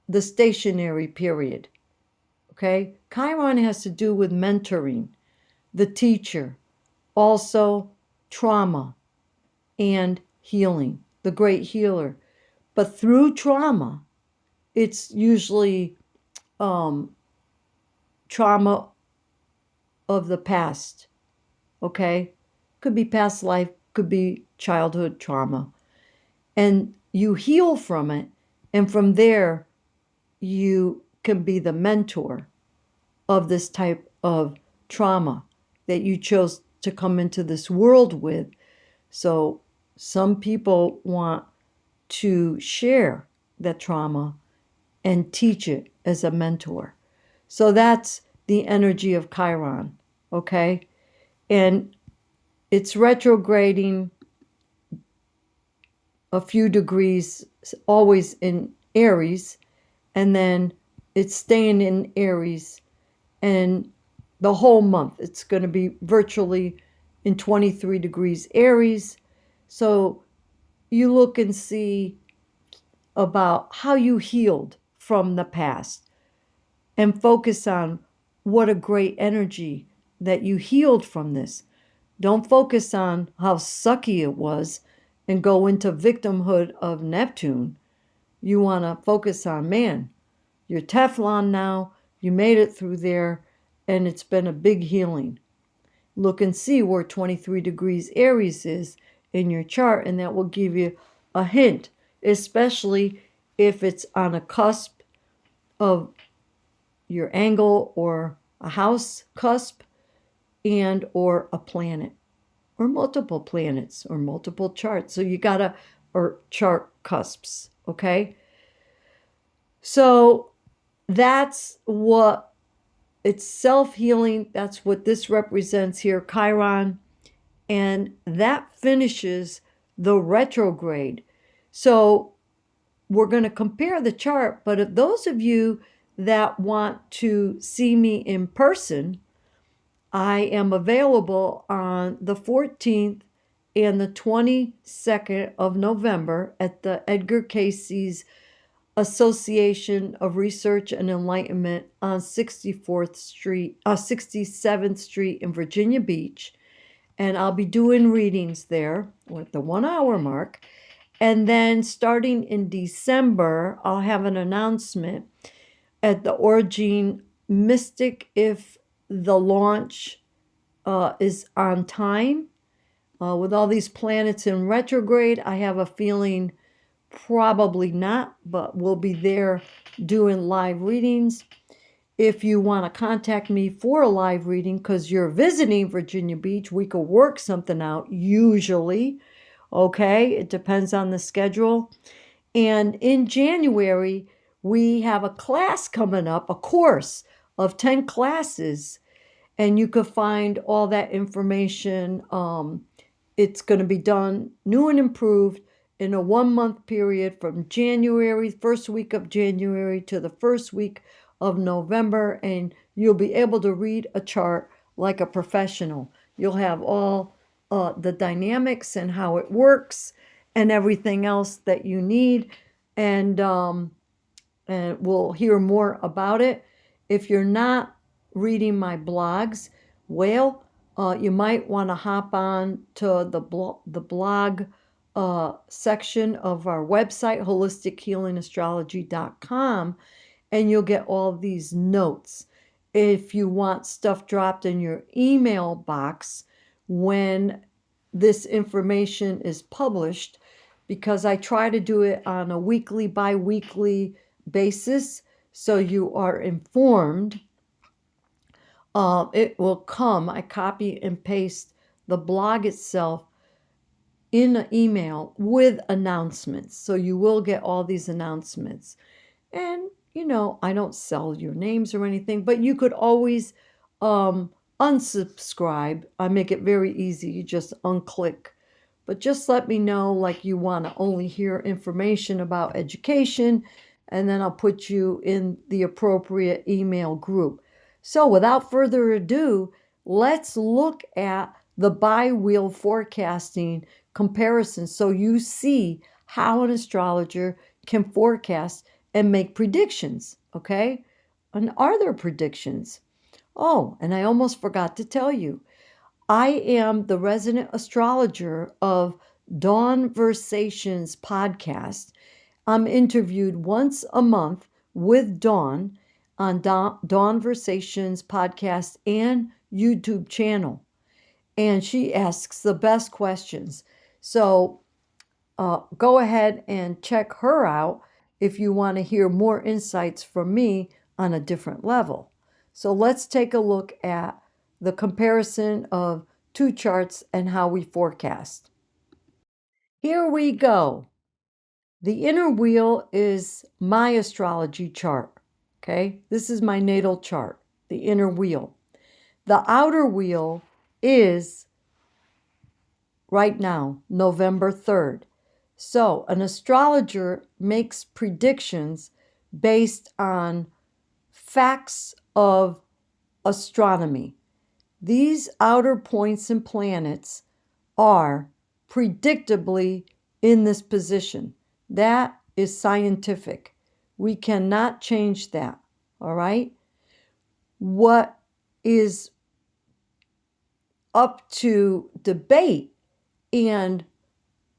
[SPEAKER 1] the stationary period. Okay, Chiron has to do with mentoring, the teacher, also trauma and healing, the great healer. But through trauma, it's usually trauma of the past, okay? Could be past life, could be childhood trauma. And you heal from it, and from there, you can be the mentor of this type of trauma that you chose to come into this world with. So some people want to share that trauma and teach it as a mentor. So that's the energy of Chiron, okay? And it's retrograding a few degrees, always in Aries, and then it's staying in Aries, and the whole month it's going to be virtually in 23 degrees Aries. So you look and see about how you healed from the past and focus on what a great energy that you healed from this. Don't focus on how sucky it was and go into victimhood of Neptune. You want to focus on, man, you're Teflon now, you made it through there, and it's been a big healing. Look and see where 23 degrees Aries is in your chart, and that will give you a hint, especially if it's on a cusp of your angle or a house cusp and or a planet or multiple planets or multiple charts. So you gotta, or chart cusps, okay? So that's what, it's self-healing. That's what this represents here, Chiron. And that finishes the retrograde. So we're going to compare the chart, but if those of you that want to see me in person, I am available on the 14th and the 22nd of November at the Edgar Cayce's Association of Research and Enlightenment on 67th Street in Virginia Beach. And I'll be doing readings there with the 1 hour mark. And then starting in December, I'll have an announcement at the Origin Mystic if the launch is on time. With all these planets in retrograde, I have a feeling probably not, but we'll be there doing live readings. If you want to contact me for a live reading because you're visiting Virginia Beach, we could work something out usually. Okay, it depends on the schedule. And in January, we have a class coming up, a course of 10 classes, and you could find all that information. It's going to be done new and improved in a 1-month period from January, first week of January to the first week of November, and you'll be able to read a chart like a professional. You'll have all the dynamics and how it works and everything else that you need, and we'll hear more about it. If you're not reading my blogs, well, you might want to hop on to the blog section of our website, holistichealingastrology.com, and you'll get all these notes. If you want stuff dropped in your email box when this information is published, because I try to do it on a weekly, bi-weekly basis, so you are informed. It will come. I copy and paste the blog itself in an email with announcements. So you will get all these announcements. And, I don't sell your names or anything, but you could always unsubscribe. I make it very easy. You just unclick. But just let me know, like, you want to only hear information about education, and then I'll put you in the appropriate email group. So without further ado, let's look at the bi-wheel forecasting comparison so you see how an astrologer can forecast and make predictions, okay? And are there predictions? Oh, and I almost forgot to tell you, I am the resident astrologer of Dawnversations podcast. I'm interviewed once a month with Dawn on Dawnversations podcast and YouTube channel. And she asks the best questions. So go ahead and check her out if you want to hear more insights from me on a different level. So let's take a look at the comparison of two charts and how we forecast. Here we go. The inner wheel is my astrology chart. Okay, this is my natal chart, the inner wheel. The outer wheel is right now, November 3rd. So an astrologer makes predictions based on facts of astronomy. These outer points and planets are predictably in this position. That is scientific. We cannot change that, all right? What is up to debate and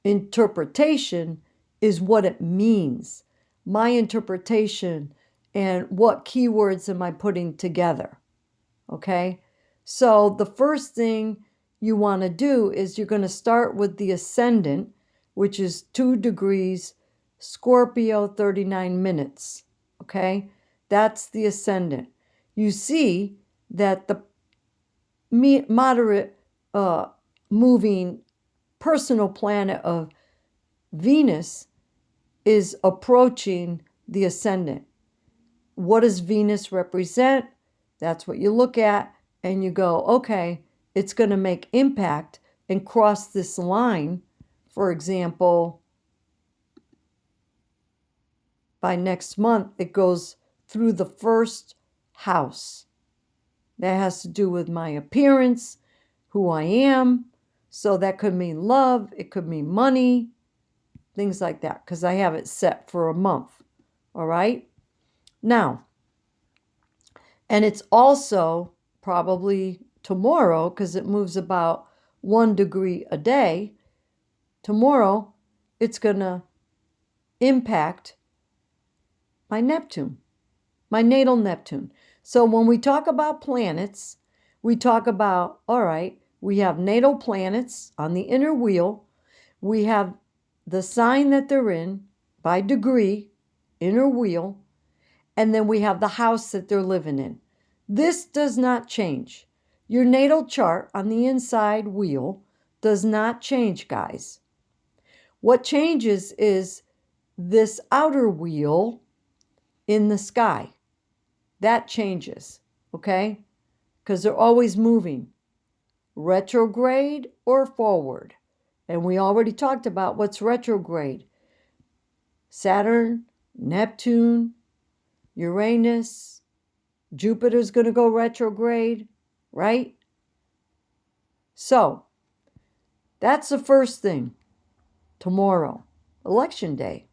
[SPEAKER 1] interpretation is what it means. My interpretation and what keywords am I putting together, okay? So the first thing you want to do is you're going to start with the ascendant, which is 2 degrees Scorpio, 39 minutes, okay? That's the ascendant. You see that the moderate moving personal planet of Venus is approaching the ascendant. What does Venus represent? That's what you look at and you go, okay, it's going to make impact and cross this line. For example, by next month, it goes through the first house. That has to do with my appearance, who I am. So that could mean love, it could mean money, things like that, because I have it set for a month. All right. Now, and it's also probably tomorrow, because it moves about 1 degree a day. Tomorrow, it's going to impact my Neptune, my natal Neptune. So when we talk about planets, we talk about, all right, we have natal planets on the inner wheel. We have the sign that they're in by degree, inner wheel, and then we have the house that they're living in. This does not change. Your natal chart on the inside wheel does not change, guys. What changes is this outer wheel in the sky. That changes, okay? Because they're always moving, retrograde or forward. And we already talked about what's retrograde. Saturn, Neptune, Uranus, Jupiter's going to go retrograde, right? So, that's the first thing. Tomorrow, election day.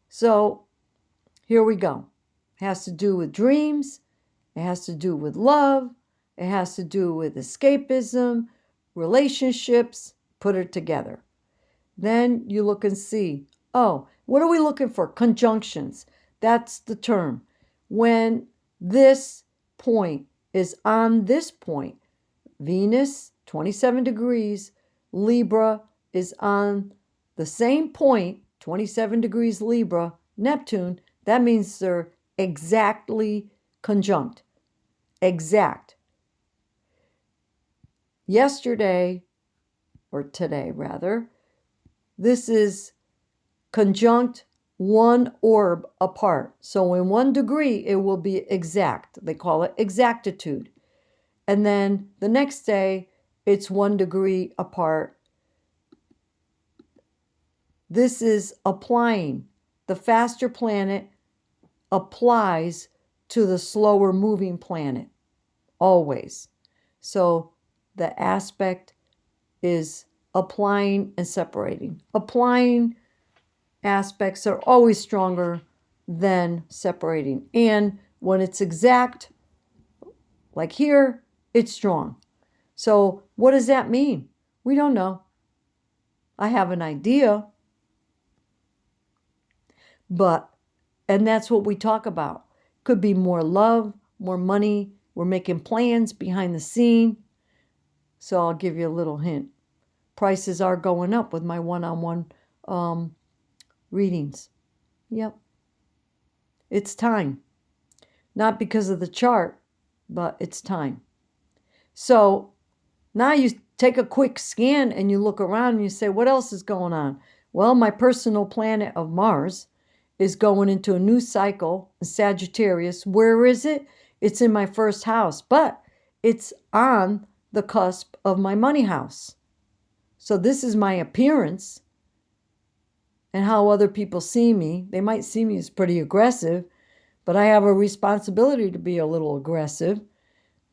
[SPEAKER 1] So, here we go. It has to do with dreams. It has to do with love. It has to do with escapism, relationships. Put it together. Then you look and see, oh, what are we looking for? Conjunctions. That's the term. When this point is on this point, Venus, 27 degrees, Libra is on the same point, 27 degrees Libra, Neptune, that means they're exactly conjunct. Exact. Yesterday, or today rather, this is conjunct one orb apart. So in 1 degree, it will be exact. They call it exactitude. And then the next day, it's 1 degree apart. This is applying. The faster planet applies to the slower moving planet, always. So the aspect is applying and separating. Applying aspects are always stronger than separating. And when it's exact, like here, it's strong. So what does that mean? We don't know. I have an idea. And that's what we talk about. Could be more love, more money. We're making plans behind the scene. So I'll give you a little hint. Prices are going up with my one-on-one readings. Yep. It's time. Not because of the chart, but it's time. So now you take a quick scan and you look around and you say, what else is going on? Well, my personal planet of Mars is going into a new cycle, Sagittarius. Where is it? It's in my first house, but it's on the cusp of my money house. So this is my appearance and how other people see me. They might see me as pretty aggressive, but I have a responsibility to be a little aggressive.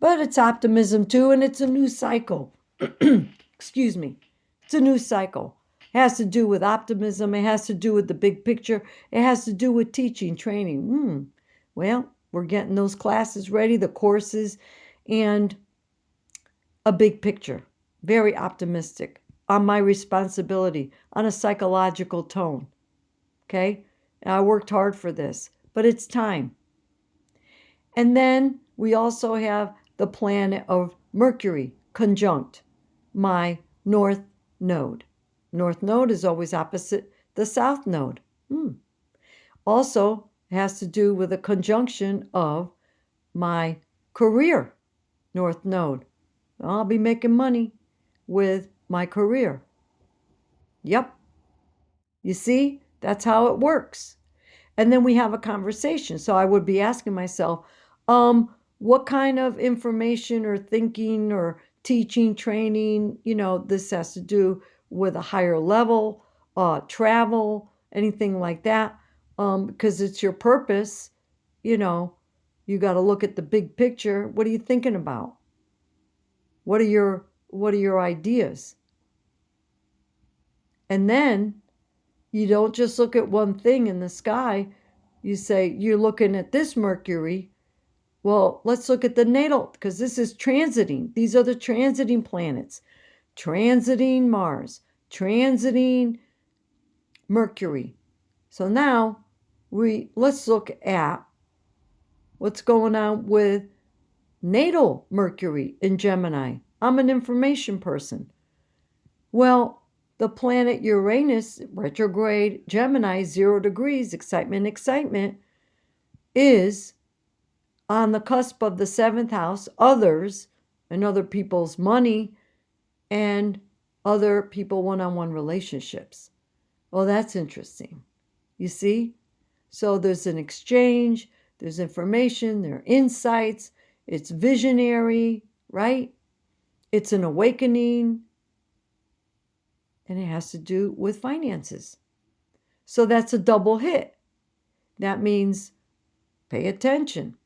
[SPEAKER 1] But it's optimism too, and it's a new cycle. Excuse me. It's a new cycle. It has to do with optimism. It has to do with the big picture. It has to do with teaching, training. Well, we're getting those classes ready, the courses, and a big picture. Very optimistic on my responsibility, on a psychological tone. Okay? And I worked hard for this, but it's time. And then we also have the planet of Mercury conjunct my North Node. North Node is always opposite the South Node. Also has to do with a conjunction of my career, North Node. I'll be making money with my career. Yep. You see, that's how it works. And then we have a conversation. So I would be asking myself, what kind of information or thinking or teaching, training, this has to do with a higher level, travel, anything like that, because it's your purpose. You got to look at the big picture. What are you thinking about? What are your ideas? And then you don't just look at one thing in the sky, You say, you're looking at this Mercury. Well, let's look at the natal, because this is transiting. These are the transiting planets. Transiting Mars, transiting Mercury. So now let's look at what's going on with natal Mercury in Gemini. I'm an information person. Well, the planet Uranus, retrograde Gemini, 0 degrees, excitement, is on the cusp of the 7th house, others, and other people's money, and other people one-on-one relationships. Well, that's interesting. You see? So there's an exchange, there's information, there are insights, it's visionary, right? It's an awakening, and it has to do with finances. So that's a double hit. That means pay attention.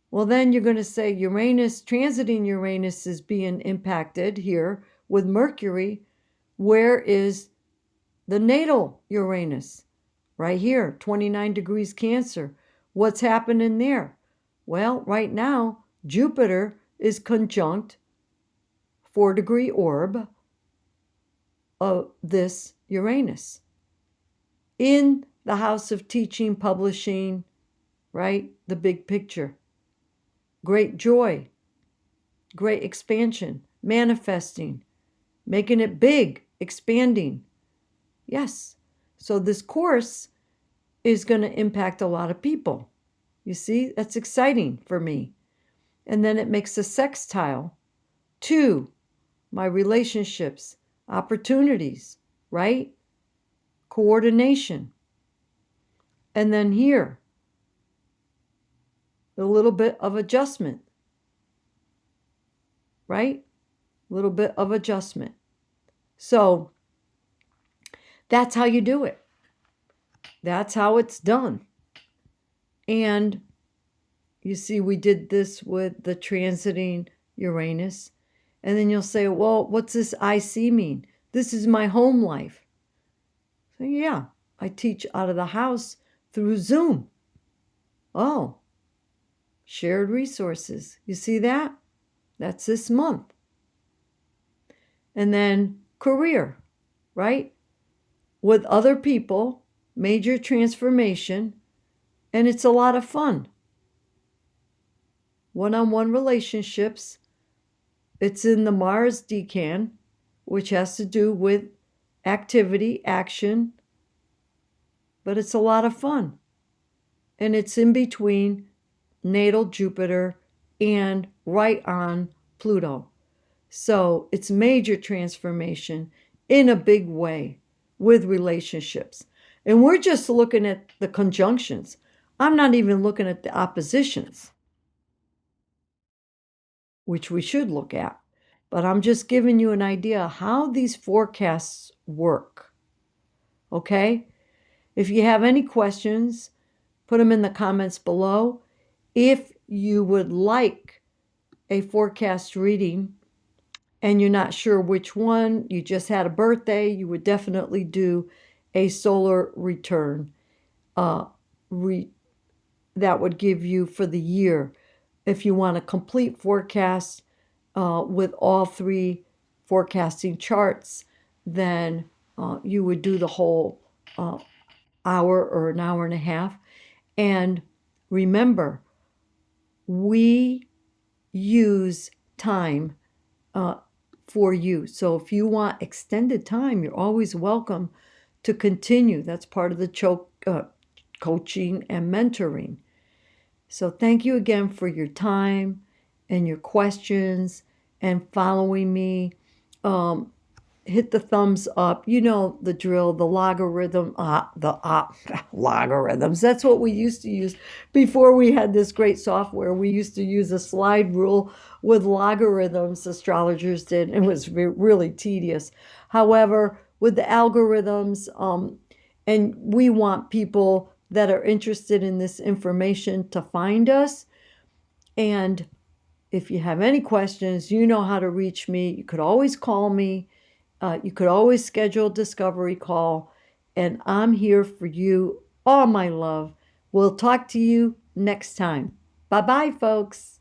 [SPEAKER 1] Well, then you're going to say Uranus, transiting Uranus is being impacted here with Mercury. Where is the natal Uranus? Right here, 29 degrees Cancer. What's happening there? Well, right now, Jupiter is conjunct 4-degree orb of this Uranus in the house of teaching, publishing, right? The big picture. Great joy, great expansion, manifesting, making it big, expanding. Yes. So this course is going to impact a lot of people. You see, that's exciting for me. And then it makes a sextile to my relationships, opportunities, right? Coordination. And then here, a little bit of adjustment, right? A little bit of adjustment. So that's how you do it. That's how it's done. And you see, we did this with the transiting Uranus. And then you'll say, well, what's this IC mean? This is my home life. So yeah, I teach out of the house through Zoom. Oh, shared resources. You see that? That's this month. And then career, right? With other people, major transformation, and it's a lot of fun. One-on-one relationships. It's in the Mars decan, which has to do with activity, action, but it's a lot of fun. And it's in between natal Jupiter and right on Pluto. So it's major transformation in a big way with relationships. And we're just looking at the conjunctions. I'm not even looking at the oppositions, which we should look at. But I'm just giving you an idea how these forecasts work. Okay? If you have any questions, put them in the comments below. If you would like a forecast reading and you're not sure which one, you just had a birthday, you would definitely do a solar return. That would give you for the year. If you want a complete forecast with all 3 forecasting charts, then you would do the whole hour or an hour and a half. And remember, we use time for you. So if you want extended time, you're always welcome to continue. That's part of the coaching and mentoring. So thank you again for your time and your questions and following me. Hit the thumbs up. You know the drill, the logarithm, logarithms. That's what we used to use before we had this great software. We used to use a slide rule with logarithms, astrologers did. It was really tedious. However, with the algorithms, and we want people that are interested in this information to find us. And if you have any questions, you know how to reach me. You could always call me. You could always schedule a discovery call, and I'm here for you all my love. We'll talk to you next time. Bye-bye, folks.